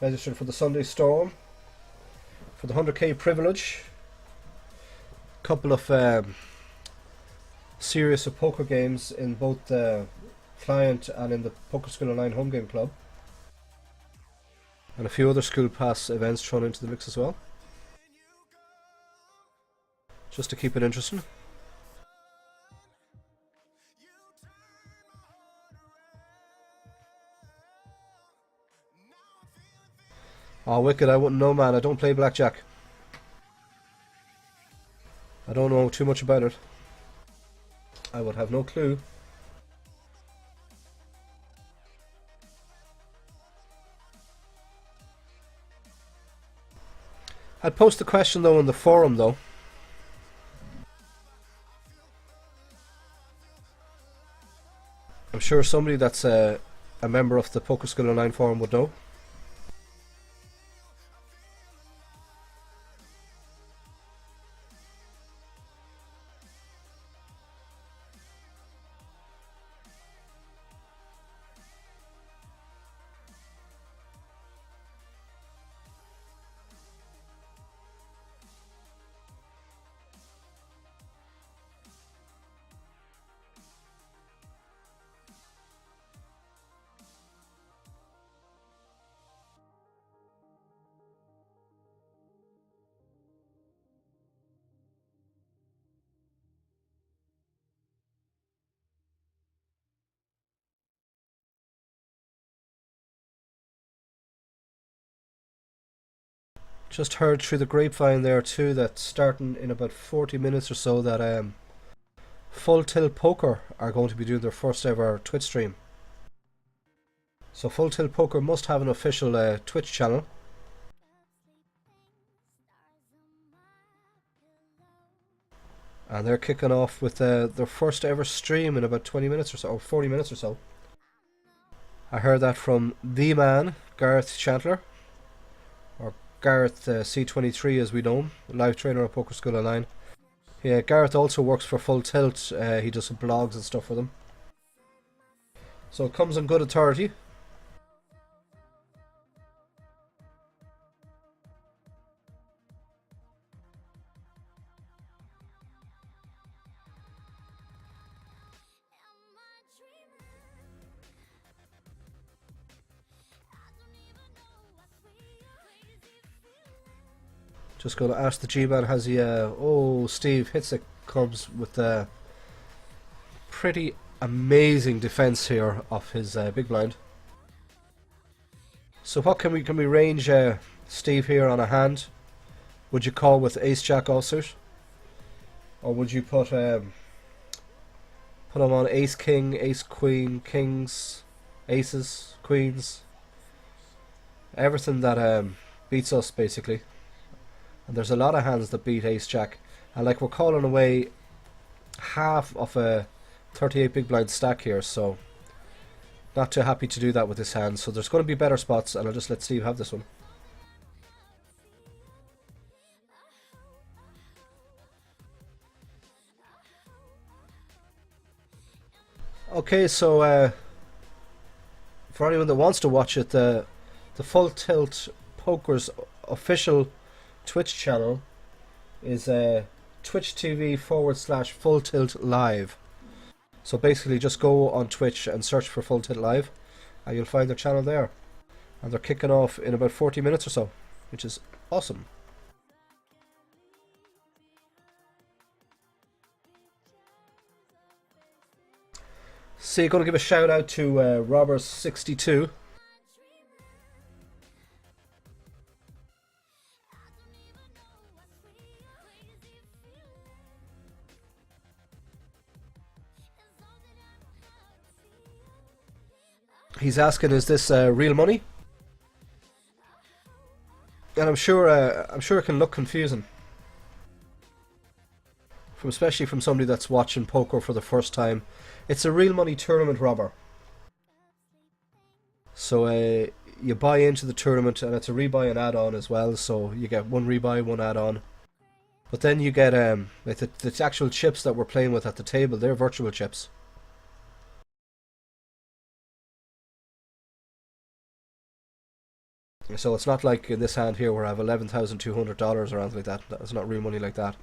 Speaker 1: Registered for the Sunday Storm. For the 100k Privilege. Couple of series of poker games in both the client and in the Poker School Online Home Game Club. And a few other School Pass events thrown into the mix as well. Just to keep it interesting. Oh, wicked, I wouldn't know, man. I don't play blackjack. I don't know too much about it. I would have no clue. I'd post the question though in the forum though. I'm sure somebody that's a member of the Poker School Online forum would know. Just heard through the grapevine there too that starting in about 40 minutes or so that Full Tilt Poker are going to be doing their first ever Twitch stream. So Full Tilt Poker must have an official Twitch channel. And they're kicking off with their first ever stream in about 20 minutes or so, or 40 minutes or so. I heard that from the man, Gareth Chandler, or Gareth C23 as we know him, live trainer at Poker School Online. Yeah, Gareth also works for Full Tilt. He does some blogs and stuff for them. So it comes on good authority. Just going to ask the G-Man, has he... oh, Steve Hitzik comes with a pretty amazing defense here off his big blind. So what can we range Steve here on a hand? Would you call with Ace-Jack offsuit? Or would you put him on Ace-King, Ace-Queen, Kings, Aces, Queens? Everything that beats us, basically. And there's a lot of hands that beat Ace-Jack. And like, we're calling away half of a 38 big blind stack here, so not too happy to do that with this hand. So there's going to be better spots, and I'll just let Steve have this one. Okay, so for anyone that wants to watch it, the Full Tilt Poker's official Twitch channel is Twitch TV/Full Tilt Live. So basically just go on Twitch and search for Full Tilt Live and you'll find their channel there. And they're kicking off in about 40 minutes or so, which is awesome. So you're going to give a shout out to Robbers62. He's asking, is this real money? And I'm sure it can look confusing, especially from somebody that's watching poker for the first time. It's a real money tournament, Robber. So you buy into the tournament, and it's a rebuy and add-on as well. So you get one rebuy, one add-on. But then you get like the actual chips that we're playing with at the table. They're virtual chips. So it's not like in this hand here where I have $11,200 or anything like that. That's not real money like that.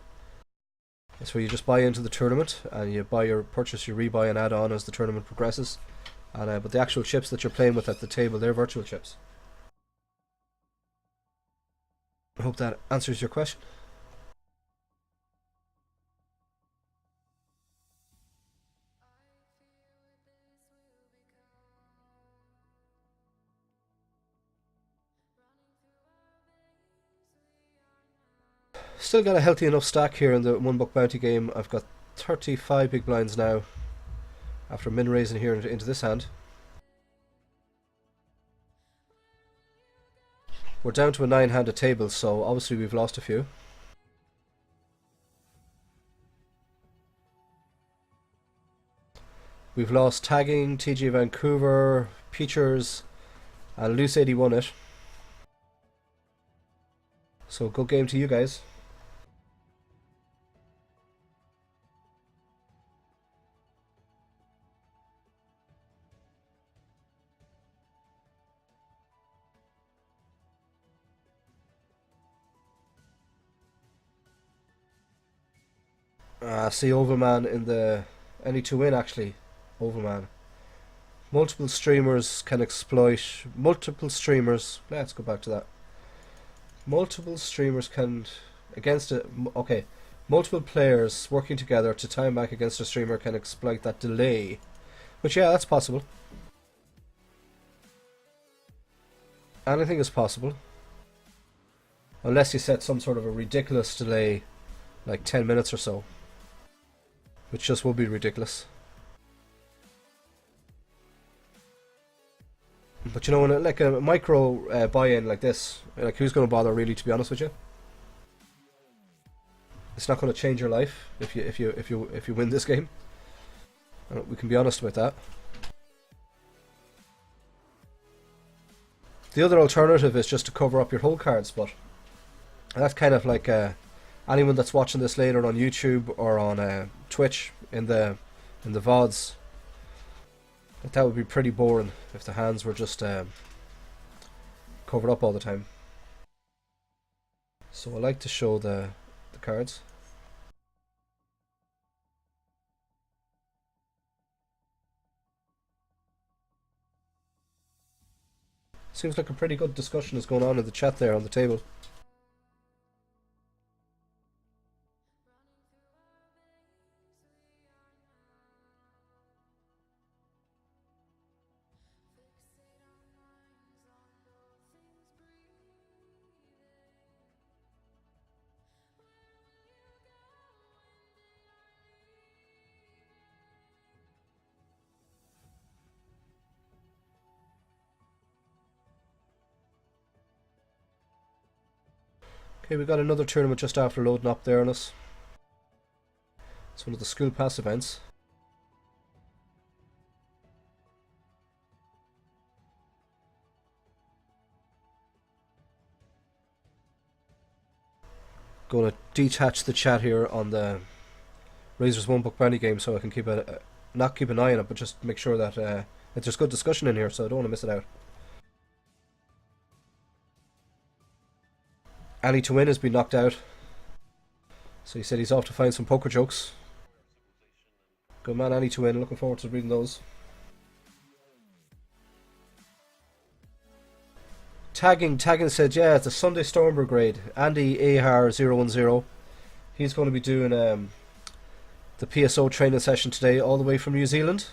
Speaker 1: It's where you just buy into the tournament and you purchase your rebuy and add on as the tournament progresses. And but the actual chips that you're playing with at the table, they're virtual chips. I hope that answers your question. Still got a healthy enough stack here in the one buck bounty game. I've got 35 big blinds now after min raising here into this hand. We're down to a 9-handed table, so obviously we've lost a few. We've lost Tagging, TG Vancouver, Peachers, and Loose 81 it. So good game to you guys. See Overman in the any to win actually. Overman. Multiple streamers can exploit multiple streamers. Let's go back to that. Multiple streamers can against it. Okay, multiple players working together to time back against a streamer can exploit that delay. Which yeah, that's possible. Anything is possible. Unless you set some sort of a ridiculous delay, like 10 minutes or so, which just would be ridiculous. But you know, when like a micro buy-in like this, like who's going to bother really? To be honest with you, it's not going to change your life if you win this game. We can be honest about that. The other alternative is just to cover up your whole cards, but that's kind of like anyone that's watching this later on YouTube or on Twitch in the VODs. That would be pretty boring if the hands were just covered up all the time. So I like to show the cards. Seems like a pretty good discussion is going on in the chat there on the table. Okay, we got another tournament just after loading up there on us. It's one of the school pass events. Going to detach the chat here on the Razor's One Book Bounty game so I can keep not keep an eye on it, but just make sure that there's good discussion in here, so I don't want to miss it out. Ali to win has been knocked out, so he said he's off to find some poker jokes. Good man, Ali to win. Looking forward to reading those. Tagging said, yeah, it's a Sunday Storm Brigade. Andy Ahar010. He's going to be doing the PSO training session today, all the way from New Zealand.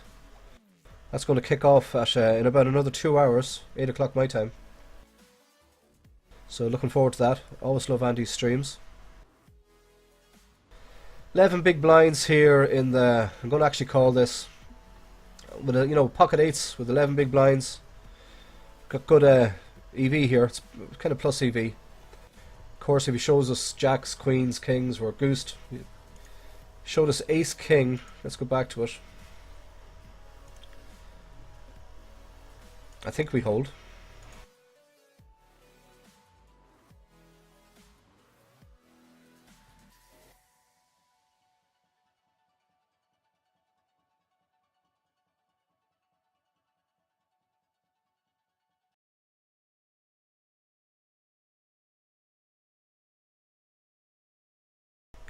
Speaker 1: That's going to kick off at in about another 2 hours, 8 o'clock my time. So looking forward to that. Always love Andy's streams. 11 big blinds here in the... I'm going to actually call this with a, you know, pocket eights with 11 big blinds. Got good EV here. It's kind of plus EV. Of course, if he shows us jacks, queens, kings, we're goosed. He showed us ace, king. Let's go back to it. I think we hold.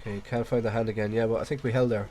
Speaker 1: Okay, can't find the hand again. Yeah, but I think we held there.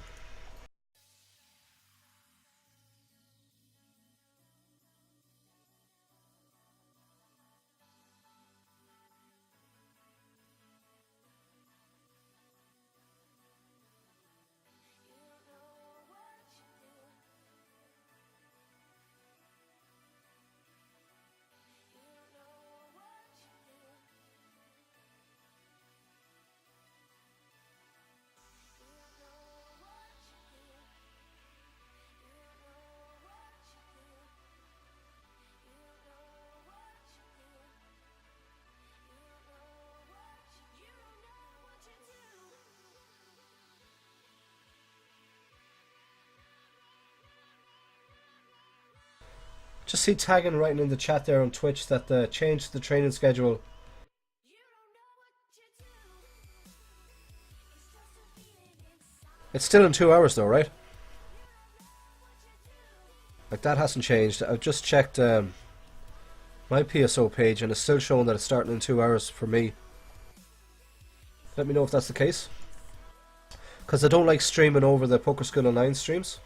Speaker 1: Just see tagging writing in the chat there on Twitch that the change to the training schedule. It's still in 2 hours though, right? Like that hasn't changed. I've just checked my PSO page and it's still showing that it's starting in 2 hours for me. Let me know if that's the case. Because I don't like streaming over the Poker School Online streams.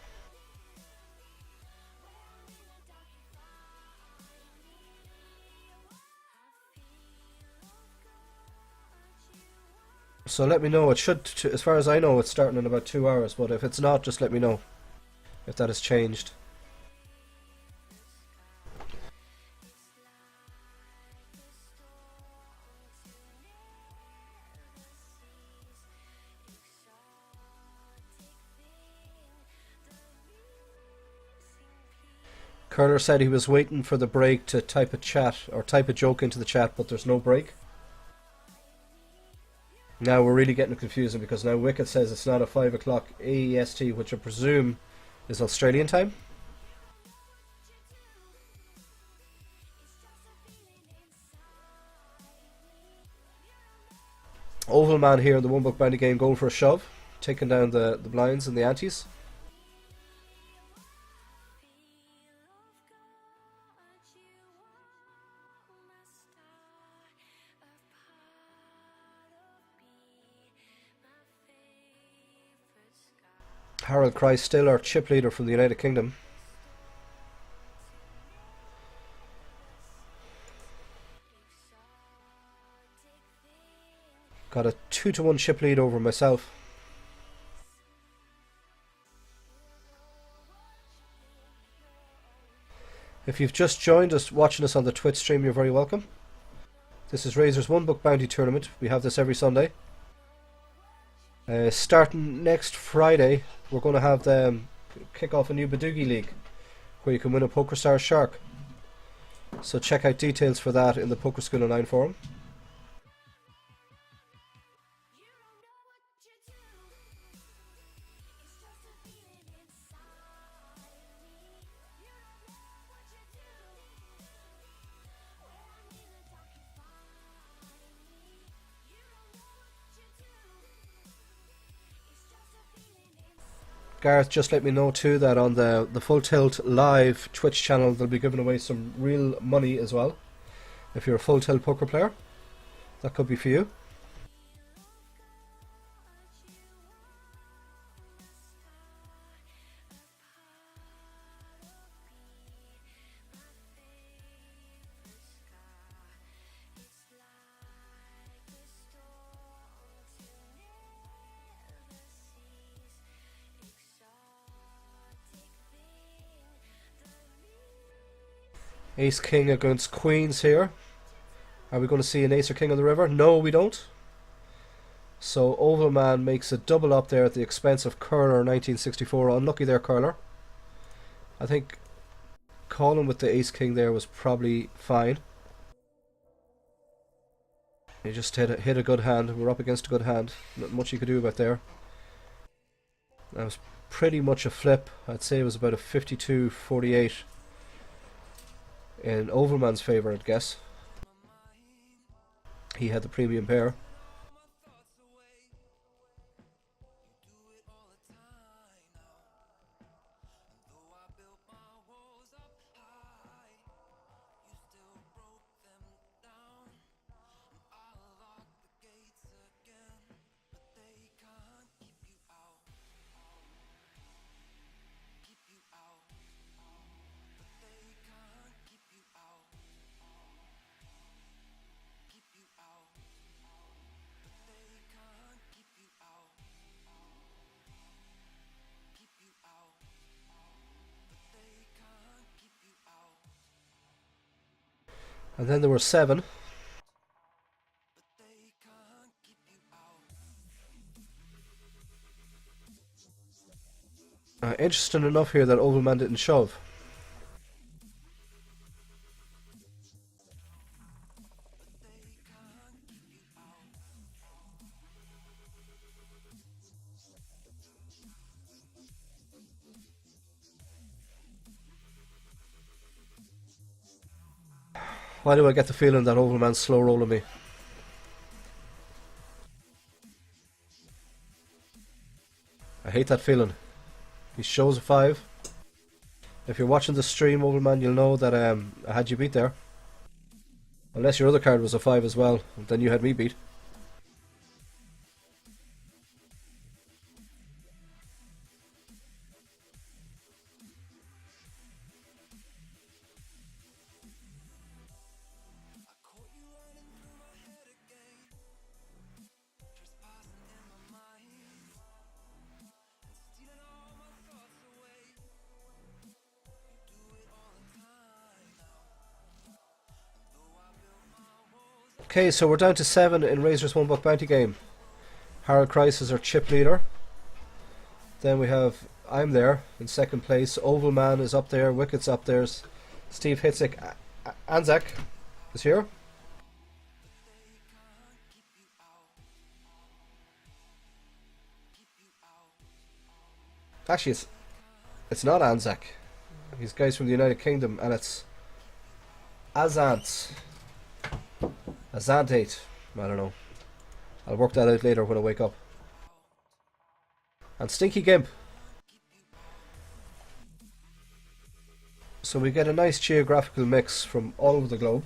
Speaker 1: So let me know. It should, as far as I know, it's starting in about 2 hours. But if it's not, just let me know if that has changed. Curler said he was waiting for the break to type a chat or type a joke into the chat, but there's no break. Now we're really getting confusing because now Wicked says it's not a 5 o'clock AEST, which I presume is Australian time. Oval Man here in the One Book Bounty game going for a shove, taking down the blinds and the antes. Harold Christ still our chip leader from the United Kingdom. Got a 2-1 chip lead over myself. If you've just joined us watching us on the Twitch stream, you're very welcome. This is Razor's One Book Bounty Tournament. We have this every Sunday. Starting next Friday, we're going to have them kick off a new Badoogie League where you can win a PokerStars Shark. So check out details for that in the Poker School Online forum. Gareth just let me know too that on the Full Tilt live Twitch channel they'll be giving away some real money as well. If you're a Full Tilt poker player, that could be for you. Ace King against Queens here. Are we going to see an Ace or King on the river? No, we don't. So Oval Man makes a double up there at the expense of Curler 1964. Unlucky there, Curler. I think calling with the Ace King there was probably fine. He just hit a good hand. We're up against a good hand. Not much you could do about there. That was pretty much a flip. I'd say it was about a 52-48. In Overman's favour, I'd guess. He had the premium pair. And then there were 7. Interesting enough here that Overman didn't shove. Why do I get the feeling that Overman's slow rolling me? I hate that feeling. He shows a 5. If you're watching the stream, Overman, you'll know that I had you beat there. Unless your other card was a 5 as well, then you had me beat. Okay, so we're down to 7 in Razor's One Book Bounty game. Harold Christ is our chip leader. Then we have I'm there in second place. Oval Man is up there. Wicket's up there. Steve Hitzik. Anzac is here. Actually, it's not Anzac. These guys from the United Kingdom, and it's Azant. Azantate. I don't know. I'll work that out later when I wake up. And Stinky Gimp. So we get a nice geographical mix from all over the globe.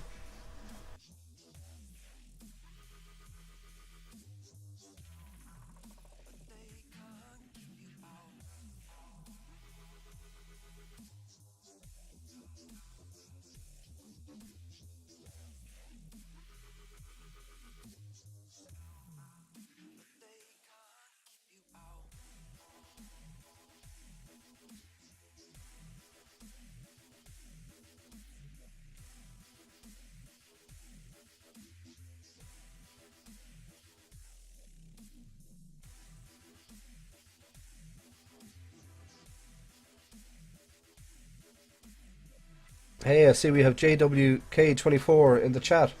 Speaker 1: Hey, I see we have JWK24 in the chat.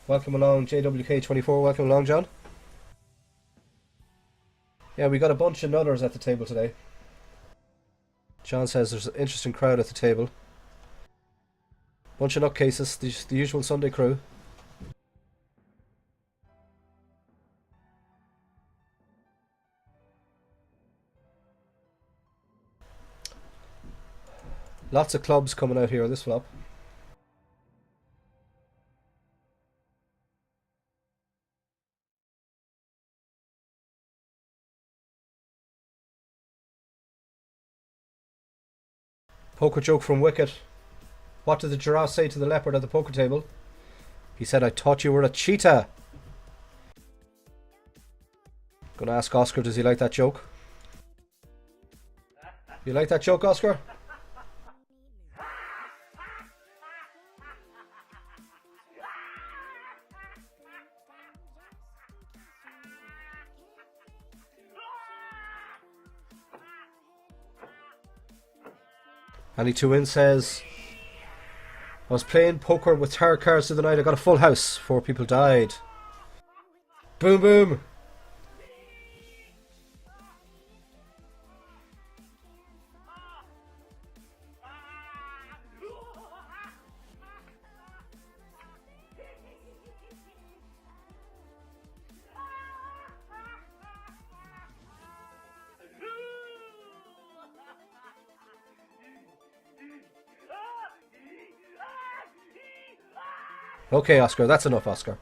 Speaker 1: Welcome along, JWK24. Welcome along, John. Yeah, we got a bunch of nutters at the table today. John says there's an interesting crowd at the table. Bunch of nutcases, the usual Sunday crew. Lots of clubs coming out here on this flop. Poker joke from Wicket. What did the giraffe say to the leopard at the poker table? He said, I thought you were a cheetah. Gonna ask Oscar, does he like that joke? You like that joke, Oscar? Annie Two In says, I was playing poker with tarot cards the other night. I got a full house. 4 people died. Boom, boom. Okay, Oscar, that's enough, Oscar.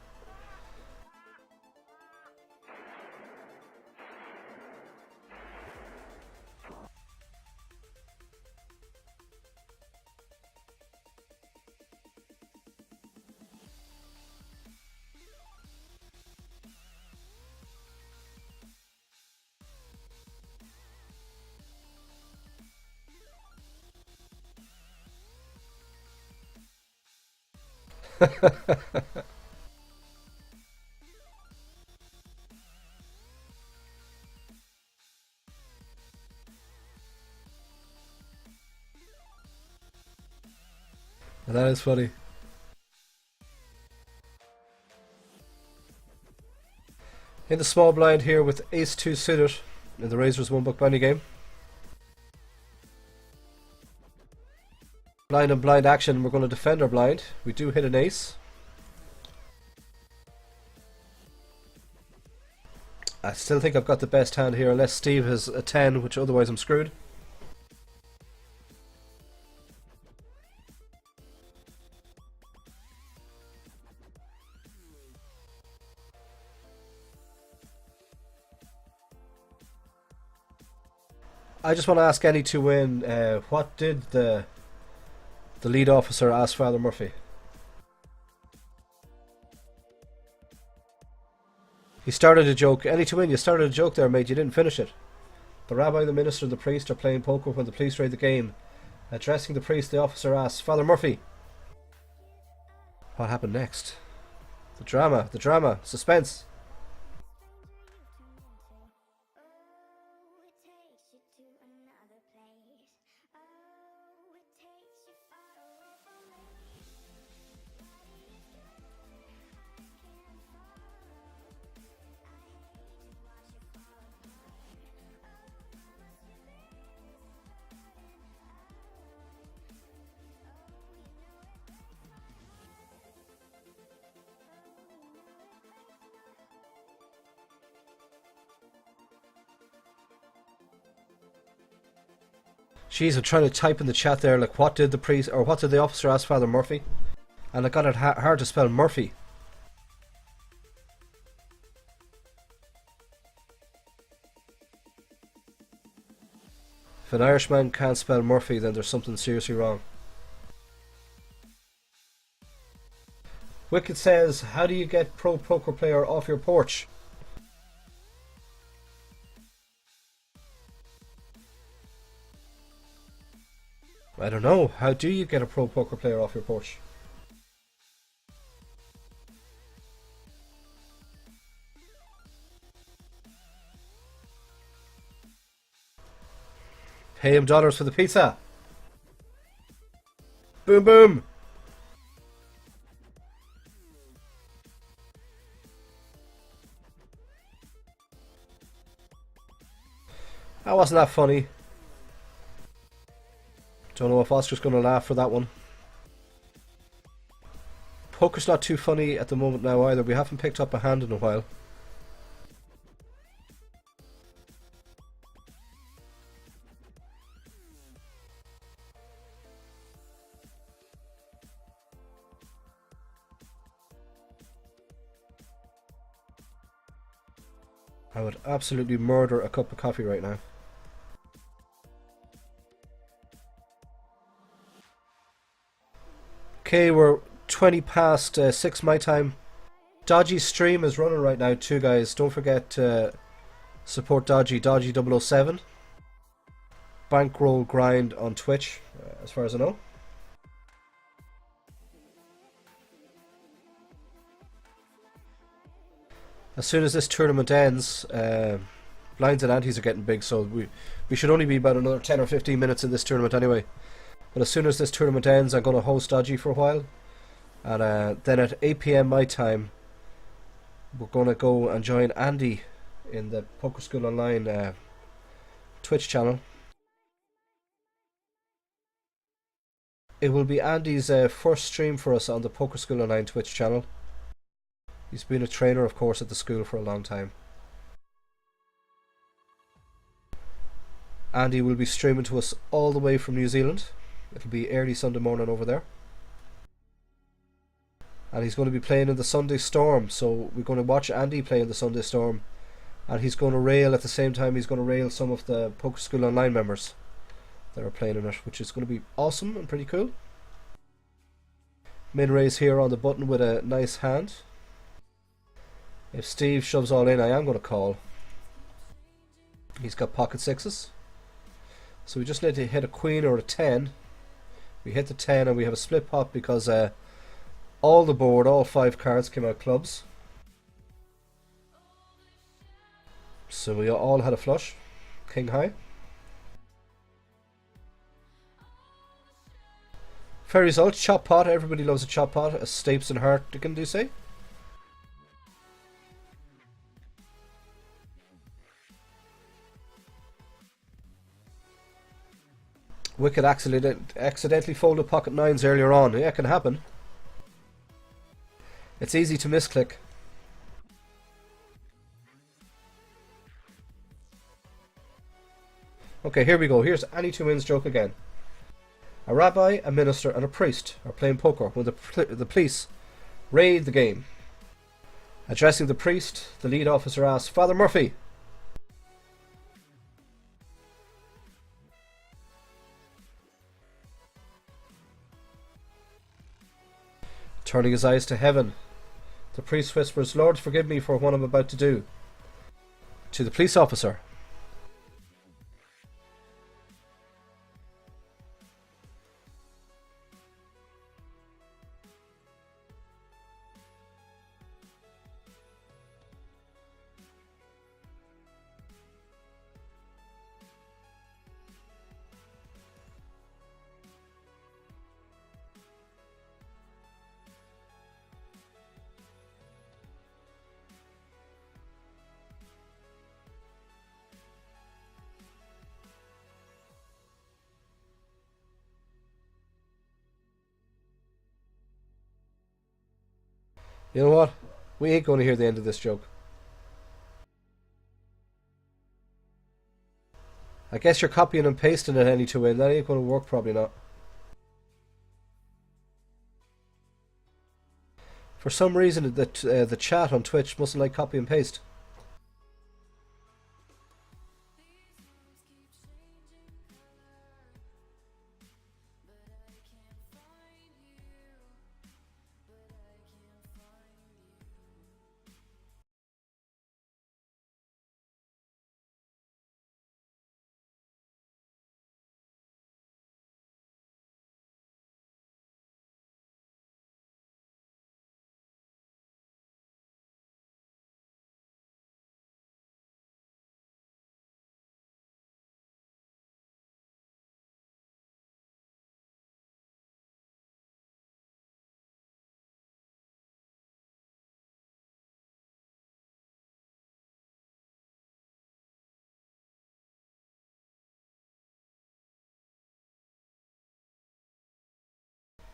Speaker 1: That is funny. In the small blind here with Ace-2 suited in the Razors 1 buck bounty game. Blind and blind action, we're going to defend our blind. We do hit an ace. I still think I've got the best hand here unless Steve has a 10, which otherwise I'm screwed. I just want to ask Any to win, what did the lead officer ask Father Murphy? He started a joke. Any to win, you started a joke there, mate. You didn't finish it. The rabbi, the minister, and the priest are playing poker when the police raid the game. Addressing the priest, the officer asks, Father Murphy, what happened next? The drama, suspense. Jeez, I'm trying to type in the chat there, like, what did the priest, or what did the officer ask Father Murphy? And I got it hard to spell Murphy. If an Irishman can't spell Murphy, then there's something seriously wrong. Wicked says, how do you get pro poker player off your porch? I don't know. How do you get a pro poker player off your porch? Pay him dollars for the pizza. Boom boom. That wasn't that funny. Don't know if Oscar's going to laugh for that one. Poker's not too funny at the moment now either. We haven't picked up a hand in a while. I would absolutely murder a cup of coffee right now. Okay, we're 20 past 6 my time. Dodgy stream is running right now too, guys. Don't forget to support Dodgy 007. Bankroll Grind on Twitch, as far as I know. As soon as this tournament ends, blinds and antes are getting big, so we should only be about another 10 or 15 minutes in this tournament anyway. But as soon as this tournament ends, I'm going to host Dodgy for a while. And then at 8 PM my time, we're going to go and join Andy in the Poker School Online Twitch channel. It will be Andy's first stream for us on the Poker School Online Twitch channel. He's been a trainer, of course, at the school for a long time. Andy will be streaming to us all the way from New Zealand. It'll be early Sunday morning over there. And he's going to be playing in the Sunday Storm, so we're going to watch Andy play in the Sunday Storm. And he's going to rail at the same time, he's going to rail some of the Poker School Online members that are playing in it, which is going to be awesome and pretty cool. Min raise here on the button with a nice hand. If Steve shoves all in, I am going to call. He's got pocket sixes. So we just need to hit a queen or a 10. We hit the 10 and we have a split pot because all the board, all 5 cards came out clubs. So we all had a flush. King high. Fair result. Chop pot. Everybody loves a chop pot. A Stapes and Heart, can do say. Wicked accidentally folded pocket 9s earlier on. Yeah, it can happen. It's easy to misclick. Okay, here we go. Here's Any Two Wins joke again. A rabbi, a minister, and a priest are playing poker when the police raid the game. Addressing the priest, the lead officer asks, Father Murphy, turning his eyes to heaven, the priest whispers, Lord, forgive me for what I'm about to do. To the police officer, you know what? We ain't going to hear the end of this joke. I guess you're copying and pasting it any to win. That ain't going to work, probably not. For some reason, the chat on Twitch mustn't like copy and paste.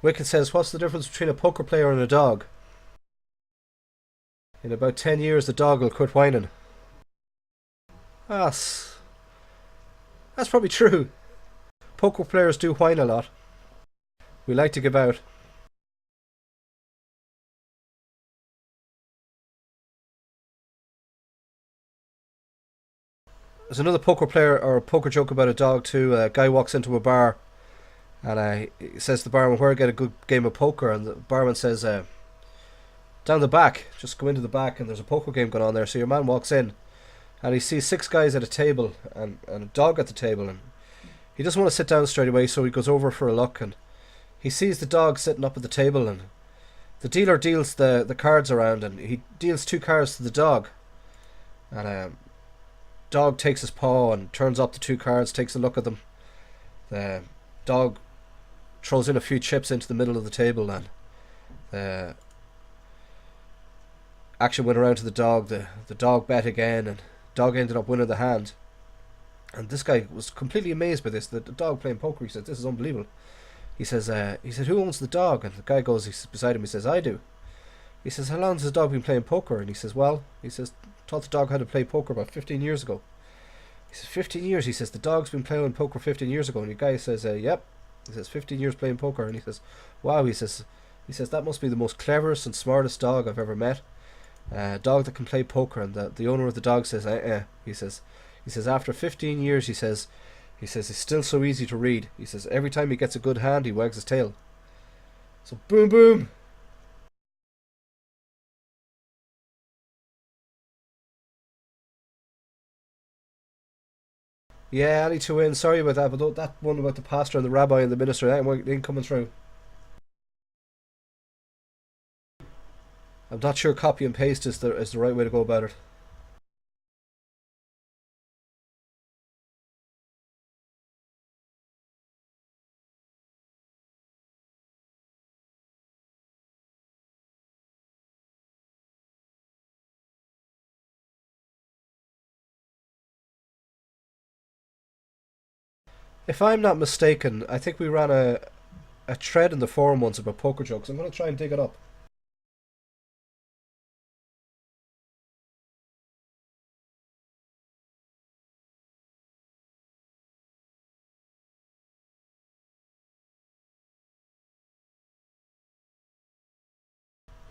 Speaker 1: Wicked says, what's the difference between a poker player and a dog? In about 10 years, the dog will quit whining. That's probably true. Poker players do whine a lot. We like to give out. There's another poker player or a poker joke about a dog too. A guy walks into a bar and he says to the barman, where I get a good game of poker, and the barman says, down the back, just go into the back and there's a poker game going on there. So your man walks in and he sees 6 guys at a table and a dog at the table, and he doesn't want to sit down straight away, so he goes over for a look, and he sees the dog sitting up at the table, and the dealer deals the cards around, and he deals 2 cards to the dog, and dog takes his paw and turns up the 2 cards, takes a look at them. The dog throws in a few chips into the middle of the table, and the action went around to the dog. The dog bet again, and dog ended up winning the hand. And this guy was completely amazed by this. The dog playing poker. He said, "This is unbelievable." He says, "Who owns the dog?" And the guy goes, he's beside him. He says, "I do." He says, "How long has the dog been playing poker?" And he says, "Well," he says, "taught the dog how to play poker about 15 years ago." He says, 15 years? He says, "The dog's been playing poker 15 years ago." And the guy says, "Yep." He says, 15 years playing poker. And he says, "Wow." He says, "That must be the most cleverest and smartest dog I've ever met. Dog that can play poker." And the owner of the dog says, he says, "After 15 years," he says, "it's still so easy to read." He says, "Every time he gets a good hand, he wags his tail." So boom boom. Yeah, Ali to win. Sorry about that, but that one about the pastor and the rabbi and the minister, that ain't coming through. I'm not sure copy and paste is the right way to go about it. If I'm not mistaken, I think we ran a thread in the forum once about poker jokes. I'm going to try and dig it up.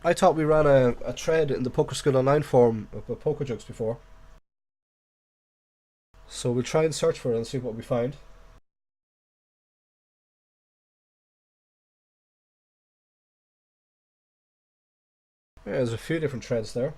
Speaker 1: I thought we ran a thread in the Poker School Online forum about poker jokes before. So we'll try and search for it and see what we find. Yeah, there's a few different threads there.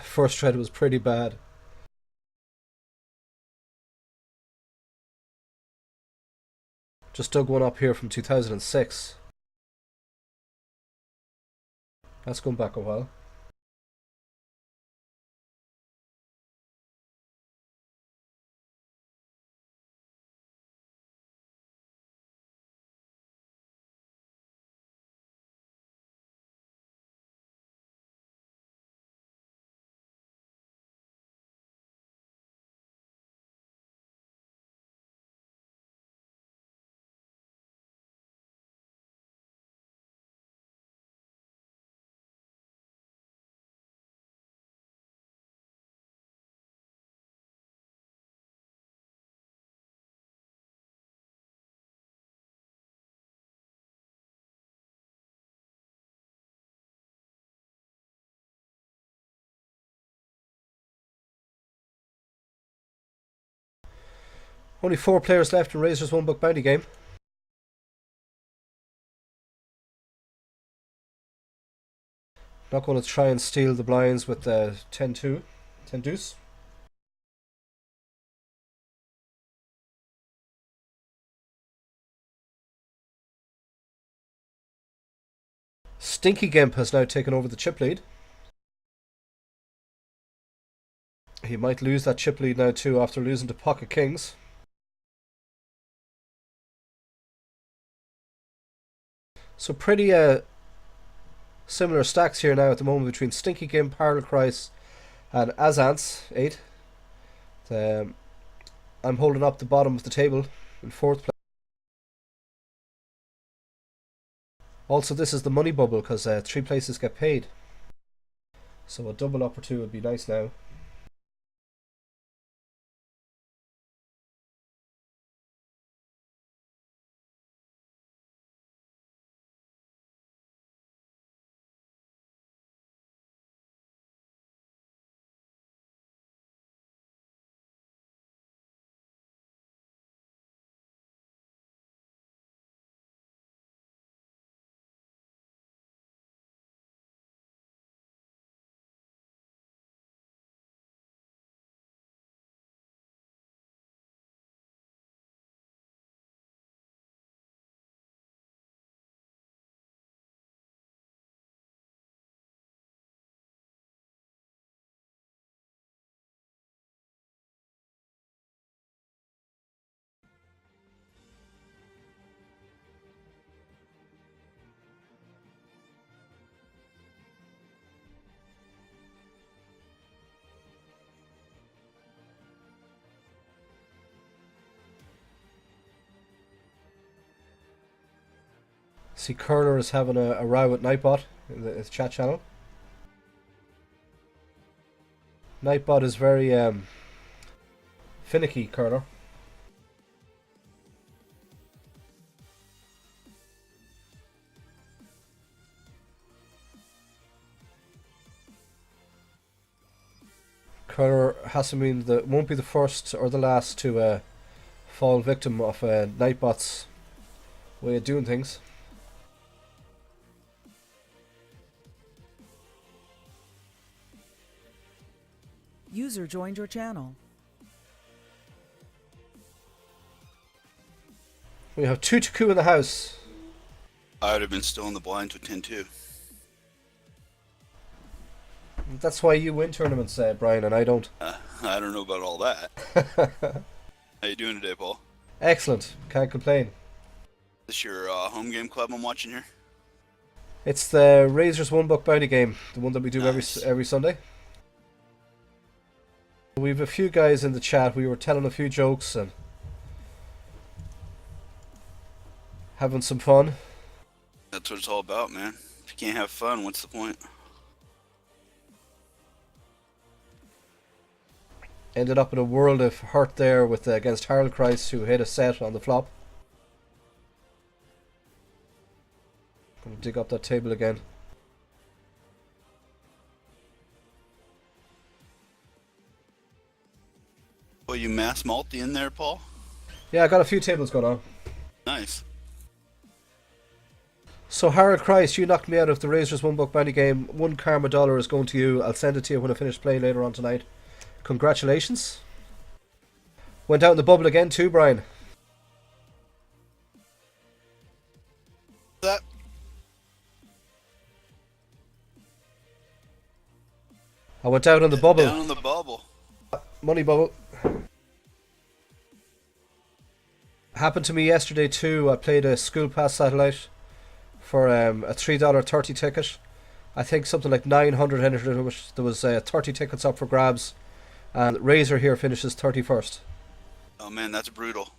Speaker 1: First thread was pretty bad. Just dug one up here from 2006. That's going back a while. Only 4 players left in Razor's one book bounty game. Not going to try and steal the blinds with 10-2, 10 deuce. Stinky Gimp has now taken over the chip lead. He might lose that chip lead now too after losing to Pocket Kings. So pretty similar stacks here now at the moment between Stinky Gimp, Harold Kreis and Azance 8. I'm holding up the bottom of the table in 4th place. Also, this is the money bubble because 3 places get paid. So a double up or 2 would be nice now. See, Curler is having a row with Nightbot in the chat channel. Nightbot is very finicky, Curler. Curler won't be the first or the last to fall victim of Nightbot's way of doing things.
Speaker 2: User joined your channel.
Speaker 1: We have 2-2 in the house.
Speaker 3: I would have been still in the blinds with 10-2.
Speaker 1: That's why you win tournaments, Brian, and I don't.
Speaker 3: I don't know about all that. How you doing today, Paul?
Speaker 1: Excellent. Can't complain.
Speaker 3: Is this your home game club I'm watching here?
Speaker 1: It's the Razor's one book bounty game, the one that we do
Speaker 3: Nice.
Speaker 1: every Sunday. We have a few guys in the chat. We were telling a few jokes and having some fun.
Speaker 3: That's what it's all about, man. If you can't have fun, what's the point?
Speaker 1: Ended up in a world of hurt there with against Harold Kreis, who hit a set on the flop. Gonna dig up that table again.
Speaker 3: Well, you mass multi in there, Paul?
Speaker 1: Yeah, I got a few tables going on.
Speaker 3: Nice.
Speaker 1: So Harold Kreis, you knocked me out of the Razor's one book bounty game. $1 karma dollar is going to you. I'll send it to you when I finish playing later on tonight. Congratulations. Went out in the bubble again too, Brian.
Speaker 3: That.
Speaker 1: I went out on the bubble.
Speaker 3: Down on the bubble.
Speaker 1: Money bubble. Happened to me yesterday too. I played a school pass satellite for a $3.30 ticket. I think something like 900 entered into it. There was 30 tickets up for grabs, and Razor here finishes 31st.
Speaker 3: Oh man, that's brutal.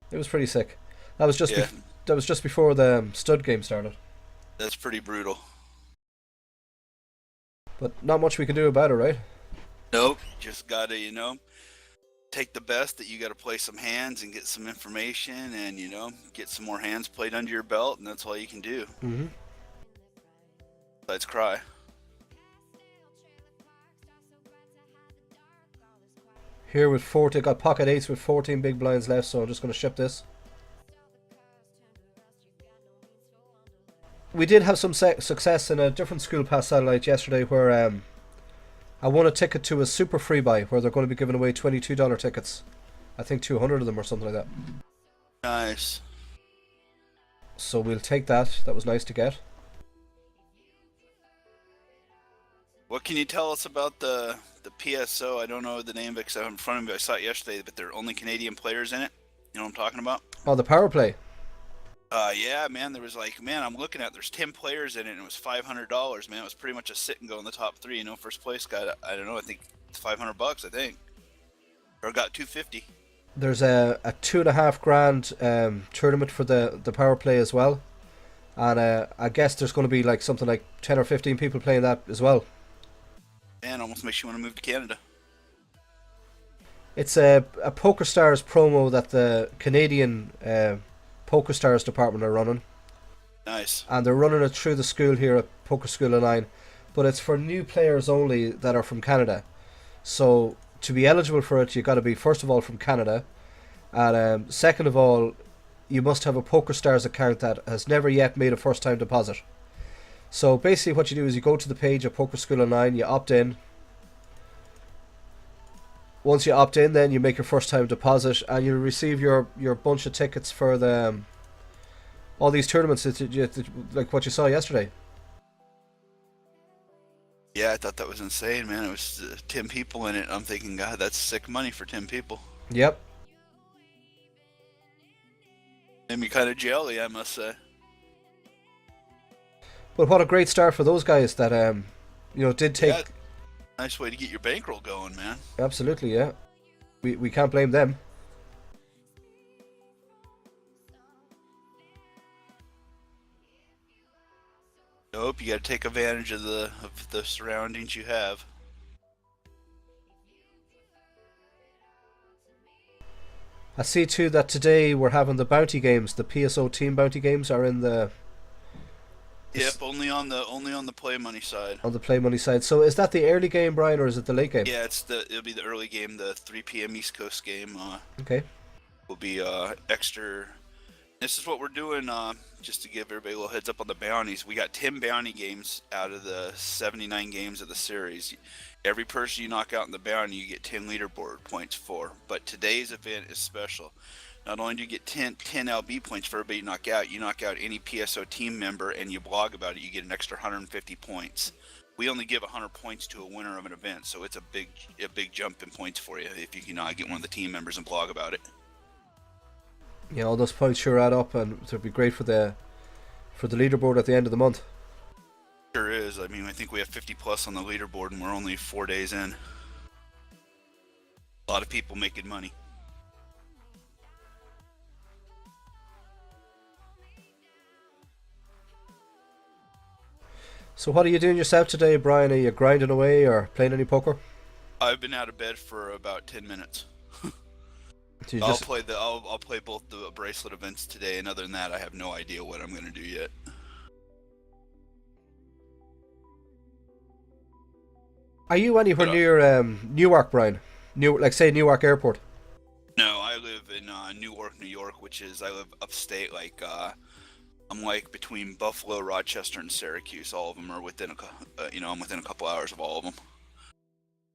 Speaker 1: It was pretty sick. That was just before the stud game started.
Speaker 3: That's pretty brutal.
Speaker 1: But not much we can do about it, right?
Speaker 3: Nope. Just gotta, take the best that you gotta play some hands and get some information and, get some more hands played under your belt, and that's all you can do.
Speaker 1: Mm-hmm.
Speaker 3: Besides cry.
Speaker 1: Here with 40, got pocket 8s with 14 big blinds left, so I'm just going to ship this. We did have some success in a different School Pass satellite yesterday where I won a ticket to a super free buy where they're going to be giving away $22 tickets. I think 200 of them or something like that.
Speaker 3: Nice.
Speaker 1: So we'll take that. That was nice to get.
Speaker 3: What can you tell us about the PSO? I don't know the name because I have it in front of me. I saw it yesterday, but there are only Canadian players in it. You know what I'm talking about?
Speaker 1: Oh, the power play.
Speaker 3: Yeah, man. There was like, man, I'm looking at. There's 10 players in it, and it was $500. Man, it was pretty much a sit and go in the top 3. You know, first place got, I don't know. I think it's $500. I think, or got 250.
Speaker 1: There's a $2.5 grand tournament for the power play as well, and I guess there's going to be like something like 10 or 15 people playing that as well.
Speaker 3: Man, almost makes you want to move to Canada.
Speaker 1: It's a PokerStars promo that the Canadian PokerStars department are running.
Speaker 3: Nice.
Speaker 1: And they're running it through the school here at Poker School Online, but it's for new players only that are from Canada. So to be eligible for it, you got to be first of all from Canada, and second of all, you must have a PokerStars account that has never yet made a first-time deposit. So basically, what you do is you go to the page of Poker School Online, you opt in. Once you opt in, then you make your first-time deposit, and you receive your bunch of tickets for the all these tournaments like what you saw yesterday.
Speaker 3: Yeah, I thought that was insane, man. It was 10 people in it. I'm thinking, God, that's sick money for 10 people.
Speaker 1: Yep.
Speaker 3: Made me kind of jelly, I must say.
Speaker 1: But what a great start for those guys that did take.
Speaker 3: Yeah, nice way to get your bankroll going, man.
Speaker 1: Absolutely, yeah. We can't blame them.
Speaker 3: Nope, you got to take advantage of the surroundings you have.
Speaker 1: I see too that today we're having the bounty games. The PSO team bounty games are in the.
Speaker 3: Yep, only on the play money side.
Speaker 1: On the play money side. So is that the early game, Brian, or is it the late game?
Speaker 3: Yeah, it'll be the early game, the 3 p.m. East Coast game.
Speaker 1: Okay.
Speaker 3: Will be extra. This is what we're doing, just to give everybody a little heads up on the bounties. We got 10 bounty games out of the 79 games of the series. Every person you knock out in the bounty, you get 10 leaderboard points for. But today's event is special. Not only do you get 10 LB points for everybody you knock out any PSO team member and you blog about it, you get an extra 150 points. We only give 100 points to a winner of an event, so it's a big jump in points for you if you can get one of the team members and blog about it.
Speaker 1: Yeah, all those points sure add up, and it'll be great for the leaderboard at the end of the month.
Speaker 3: Sure is. I mean, I think we have 50 plus on the leaderboard, and we're only 4 days in. A lot of people making money.
Speaker 1: So what are you doing yourself today, Brian? Are you grinding away or playing any poker?
Speaker 3: I've been out of bed for about 10 minutes.
Speaker 1: So
Speaker 3: I'll play both the bracelet events today, and other than that, I have no idea what I'm going to do yet.
Speaker 1: Are you anywhere near Newark, Brian? Say Newark Airport.
Speaker 3: No, I live in Newark, New York, I live upstate. I'm like between Buffalo, Rochester, and Syracuse. All of them are within I'm within a couple hours of all of them.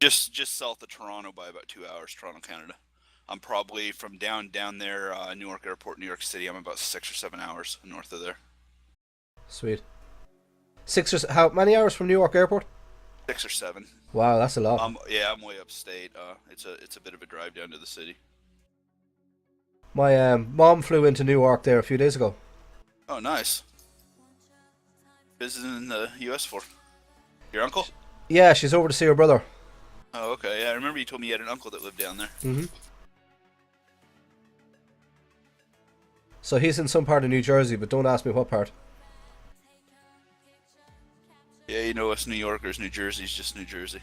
Speaker 3: Just south of Toronto by about 2 hours, Toronto, Canada. I'm probably from down there, Newark Airport, New York City. I'm about 6 or 7 hours north of there.
Speaker 1: Sweet. How many hours from Newark Airport?
Speaker 3: 6 or 7.
Speaker 1: Wow, that's a lot.
Speaker 3: I'm way upstate. It's a bit of a drive down to the city.
Speaker 1: My mom flew into Newark there a few days ago.
Speaker 3: Oh, nice. Visiting in the U.S. for your uncle?
Speaker 1: Yeah, she's over to see her brother.
Speaker 3: Oh, okay. Yeah, I remember you told me you had an uncle that lived down there.
Speaker 1: Mm-hmm. So he's in some part of New Jersey, but don't ask me what part.
Speaker 3: Yeah, you know us New Yorkers, New Jersey's just New Jersey.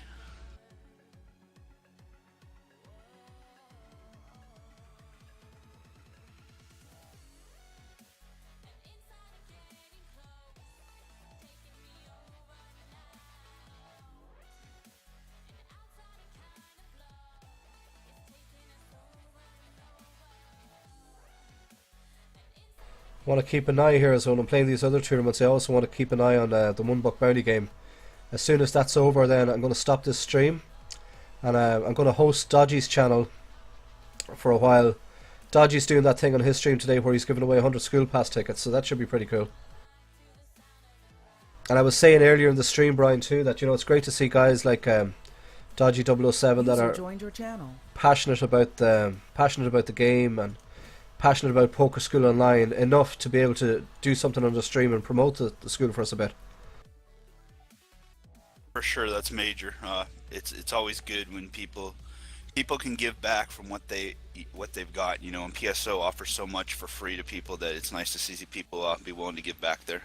Speaker 1: Want to keep an eye here, so when I'm playing these other tournaments, I also want to keep an eye on the $1 bounty game. As soon as that's over, then I'm going to stop this stream, and I'm going to host Dodgy's channel for a while. Dodgy's doing that thing on his stream today where he's giving away 100 school pass tickets, so that should be pretty cool. And I was saying earlier in the stream, Brian, too, that it's great to see guys like Dodgy 007 that
Speaker 2: User
Speaker 1: are
Speaker 2: joined your channel.
Speaker 1: passionate about the game and passionate about Poker School Online enough to be able to do something on the stream and promote the school for us a bit.
Speaker 3: For sure, that's major. It's always good when people can give back from what they've got. And PSO offers so much for free to people that it's nice to see people be willing to give back there.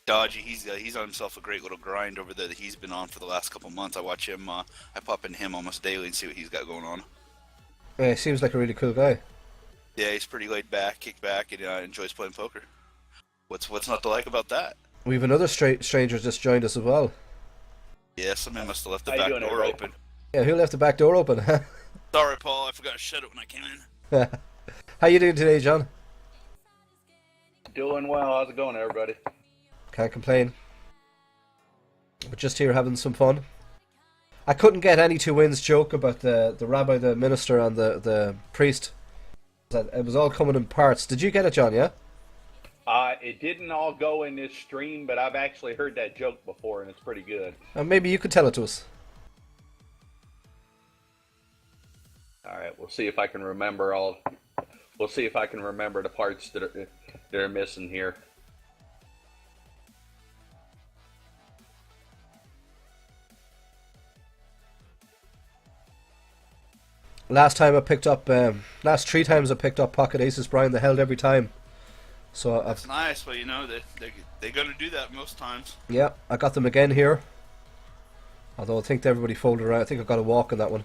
Speaker 3: Dodgy, he's on himself a great little grind over there that he's been on for the last couple months. I watch him. I pop into him almost daily and see what he's got going on.
Speaker 1: Yeah, he seems like a really cool guy.
Speaker 3: Yeah, he's pretty laid back, kick back, and enjoys playing poker. What's not to like about that?
Speaker 1: We have another stranger just joined us as well.
Speaker 3: Yeah, somebody must have left the back door open.
Speaker 1: Yeah, who left the back door open?
Speaker 3: Sorry, Paul, I forgot to shut it when I came in.
Speaker 1: How you doing today, John?
Speaker 4: Doing well. How's it going, everybody?
Speaker 1: Can't complain. We're just here having some fun. I couldn't get any two wins joke about the rabbi, the minister, and the priest. It was all coming in parts. Did you get it, John, yeah?
Speaker 4: It didn't all go in this stream, but I've actually heard that joke before, and it's pretty good.
Speaker 1: Maybe you could tell it to us.
Speaker 4: All right, we'll see if I can remember We'll see if I can remember the parts that are missing here.
Speaker 1: Last 3 times I picked up pocket aces, Brian. They held every time. So
Speaker 3: That's nice, but they're gonna do that most times.
Speaker 1: Yeah, I got them again here. Although I think everybody folded around. I think I got a walk on that one.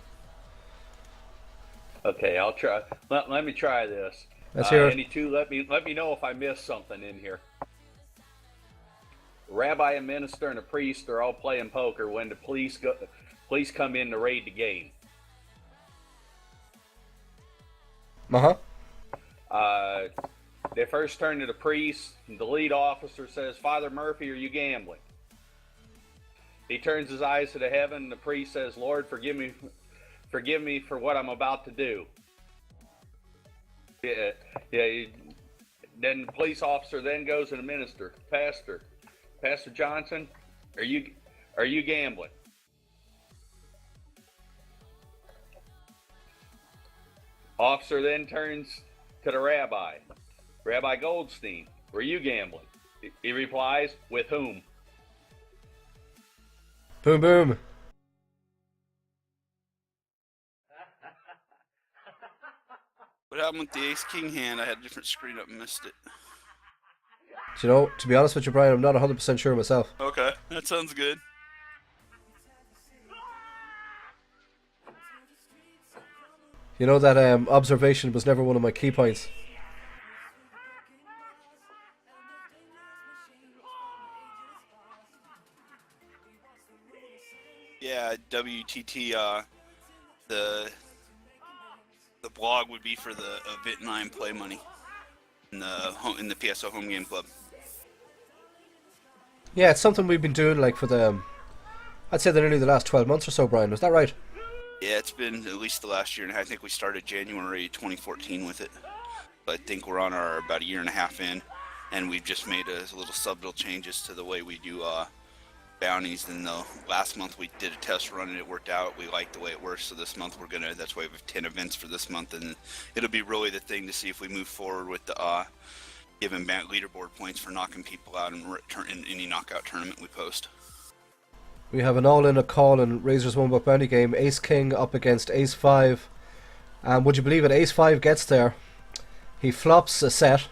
Speaker 4: Okay, I'll try. Let me try this.
Speaker 1: Let's hear it.
Speaker 4: Any two, let me know if I missed something in here. A rabbi, a minister, and a priest are all playing poker when the police come in to raid the game. They first turn to the priest. The lead officer says, "Father Murphy, are you gambling?" He turns his eyes to the heaven, and the priest says, "Lord, forgive me for what I'm about to do." Yeah. Then the police officer then goes to the minister, Pastor Johnson, are you gambling? Officer then turns to the rabbi, Rabbi Goldstein, were you gambling? He replies, with whom?
Speaker 1: Boom, boom.
Speaker 3: What happened with the ace-king hand? I had a different screen up and missed it.
Speaker 1: To be honest with you, Brian, I'm not 100% sure myself.
Speaker 3: Okay, that sounds good.
Speaker 1: That observation was never one of my key points.
Speaker 3: Yeah, WTT, the blog would be for the Vit9 play money in the PSO home game club.
Speaker 1: Yeah, it's something we've been doing for I'd say nearly the last 12 months or so, Brian. Was that right?
Speaker 3: Yeah, it's been at least the last year and a half. I think we started January 2014 with it. But I think we're on about a year and a half in, and we've just made a little subtle changes to the way we do bounties. And last month we did a test run and it worked out. We liked the way it works, so this month that's why we have 10 events for this month, and it'll be really the thing to see if we move forward with the giving back leaderboard points for knocking people out in any knockout tournament we post.
Speaker 1: We have an all-in, a call, and Razor's $1 bounty game. Ace-King up against Ace-5. And would you believe it, Ace-5 gets there. He flops a set,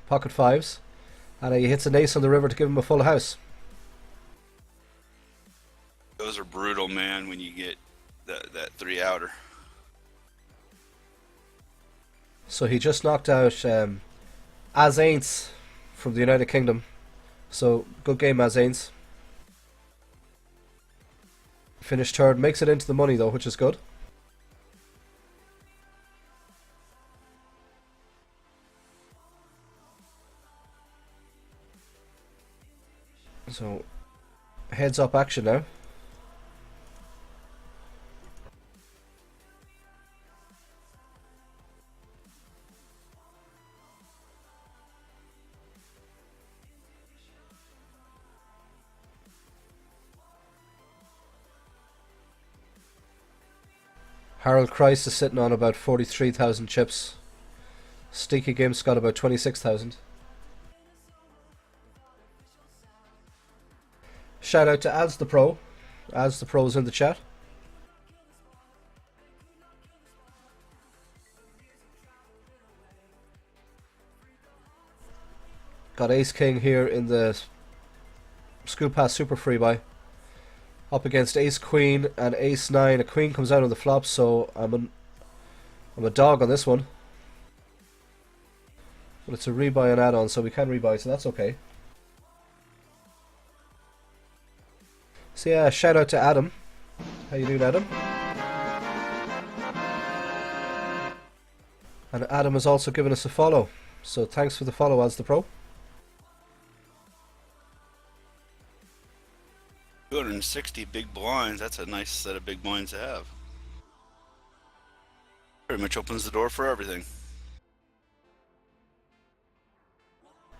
Speaker 1: pocket fives, and he hits an ace on the river to give him a full house.
Speaker 3: Those are brutal, man, when you get that 3-outer.
Speaker 1: So he just knocked out Az Aints from the United Kingdom. So, good game, Az Aints. Finished third, makes it into the money though, which is good. So, heads up action now. Harold Christ is sitting on about 43,000 chips. Stinky Gimp's got about 26,000. Shout out to As the Pro. As the Pro's in the chat. Got Ace King here in the Scoop Pass Super Free Buy. Up against Ace Queen and Ace 9. A Queen comes out on the flop, so I'm a dog on this one. But it's a rebuy and add-on, so we can rebuy, so that's okay. So yeah, shout out to Adam. How you doing, Adam? And Adam has also given us a follow, so thanks for the follow, As the Pro.
Speaker 3: 260 big blinds. That's a nice set of big blinds to have. Pretty much opens the door for everything.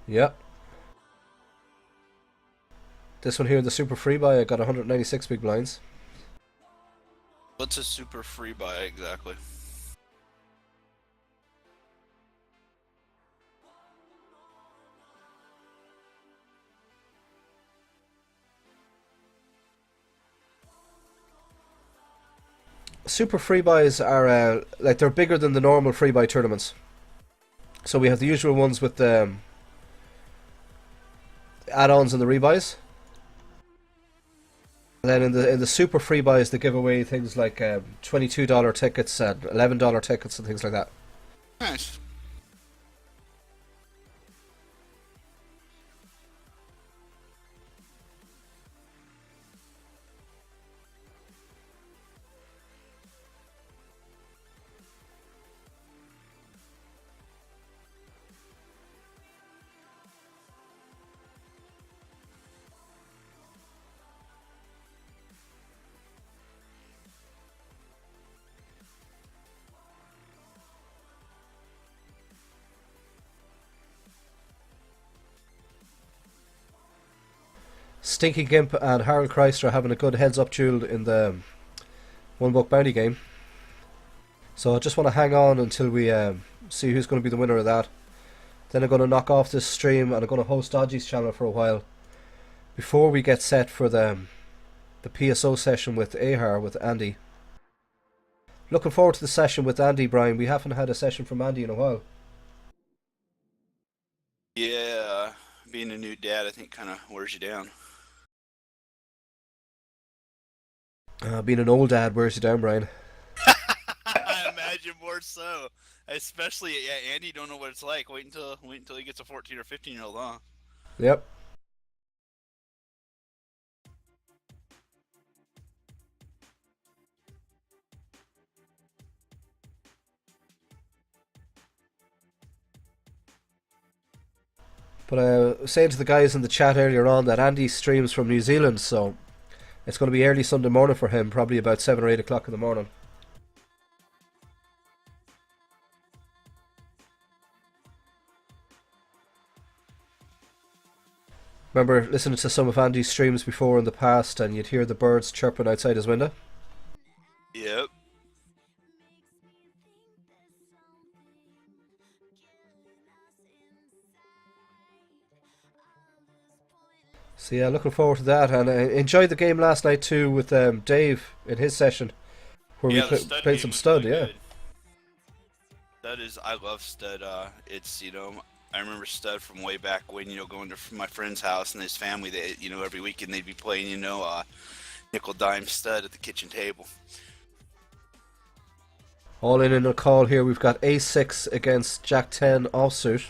Speaker 1: Yep. This one here, the Super Free Buy, I got 196 big blinds.
Speaker 3: What's a super free buy exactly?
Speaker 1: Super free buys are like they're bigger than the normal free buy tournaments. So we have the usual ones with the add-ons and the rebuys. And then in the super free buys, they give away things like $22 tickets and $11 tickets and things like that.
Speaker 3: Nice.
Speaker 1: Stinky Gimp and Harold Christ are having a good heads-up duel in the One Buck Bounty game. So I just want to hang on until we see who's going to be the winner of that. Then I'm going to knock off this stream and I'm going to host Dodgy's channel for a while before we get set for the PSO session with Ahar, with Andy. Looking forward to the session with Andy, Brian. We haven't had a session from Andy in a while.
Speaker 3: Yeah, being a new dad, I think, kind of wears you down.
Speaker 1: Being an old dad wears you down, Brian.
Speaker 3: I imagine more so. Especially, yeah, Andy don't know what it's like. Wait until he gets a 14 or 15-year-old, huh?
Speaker 1: Yep. But I was saying to the guys in the chat earlier on that Andy streams from New Zealand, so it's going to be early Sunday morning for him, probably about 7 or 8 o'clock in the morning. Remember listening to some of Andy's streams before in the past and you'd hear the birds chirping outside his window?
Speaker 3: Yep.
Speaker 1: So yeah, looking forward to that, and I enjoyed the game last night too with Dave in his session where
Speaker 3: Yeah,
Speaker 1: we
Speaker 3: the stud
Speaker 1: played
Speaker 3: game
Speaker 1: some
Speaker 3: was
Speaker 1: stud,
Speaker 3: really
Speaker 1: yeah.
Speaker 3: good. Stud is, I love stud. It's, I remember stud from way back when, going to my friend's house and his family. They, every weekend they'd be playing, nickel dime stud at the kitchen table.
Speaker 1: All in a call here. We've got A6 against Jack 10 offsuit.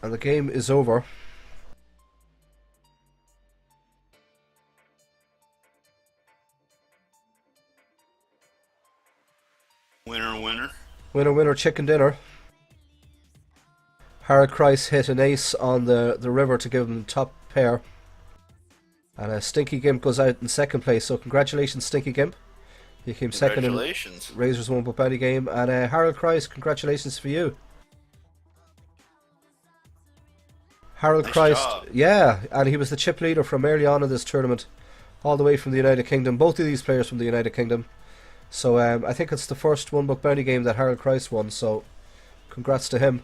Speaker 1: And the game is over.
Speaker 3: Winner, winner.
Speaker 1: Winner, winner, chicken dinner. Harold Christ hit an ace on the river to give him top pair. And Stinky Gimp goes out in second place. So congratulations, Stinky Gimp. You came second in
Speaker 3: Congratulations.
Speaker 1: Razor's One Book Bounty game. And Harold Christ, congratulations for you. Harold
Speaker 3: Nice
Speaker 1: Christ,
Speaker 3: job.
Speaker 1: yeah, and he was the chip leader from early on in this tournament, all the way from the United Kingdom. Both of these players from the United Kingdom. So I think it's the first One Book Bounty game that Harold Christ won. So congrats to him.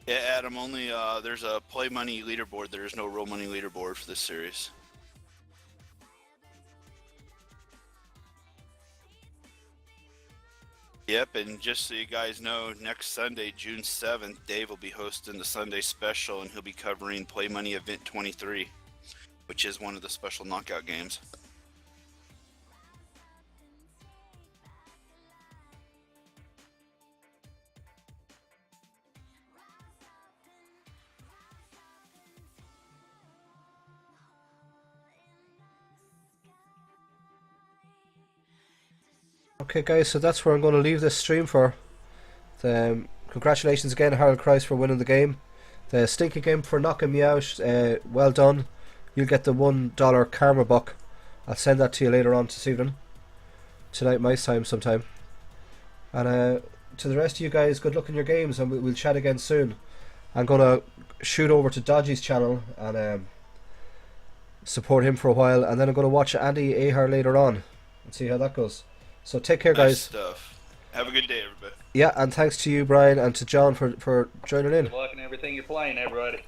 Speaker 3: Yeah, Adam, only there's a play money leaderboard. There's no real money leaderboard for this series. Yep, and just so you guys know, next Sunday, June 7th, Dave will be hosting the Sunday special, and he'll be covering Play Money Event 23, which is one of the special knockout games.
Speaker 1: Okay, guys, so that's where I'm going to leave this stream for. Congratulations again, Harold Christ, for winning the game. The Stinky Game for knocking me out. Well done. You'll get the $1 karma buck. I'll send that to you later on this evening. Tonight, my time, sometime. And to the rest of you guys, good luck in your games, and we'll chat again soon. I'm going to shoot over to Dodgy's channel and support him for a while, and then I'm going to watch Andy Ahar later on and see how that goes. So take care,
Speaker 3: Nice
Speaker 1: guys.
Speaker 3: stuff. Have a good day, everybody.
Speaker 1: Yeah, and thanks to you, Brian, and to John for joining in.
Speaker 4: Good luck in everything you're playing, everybody.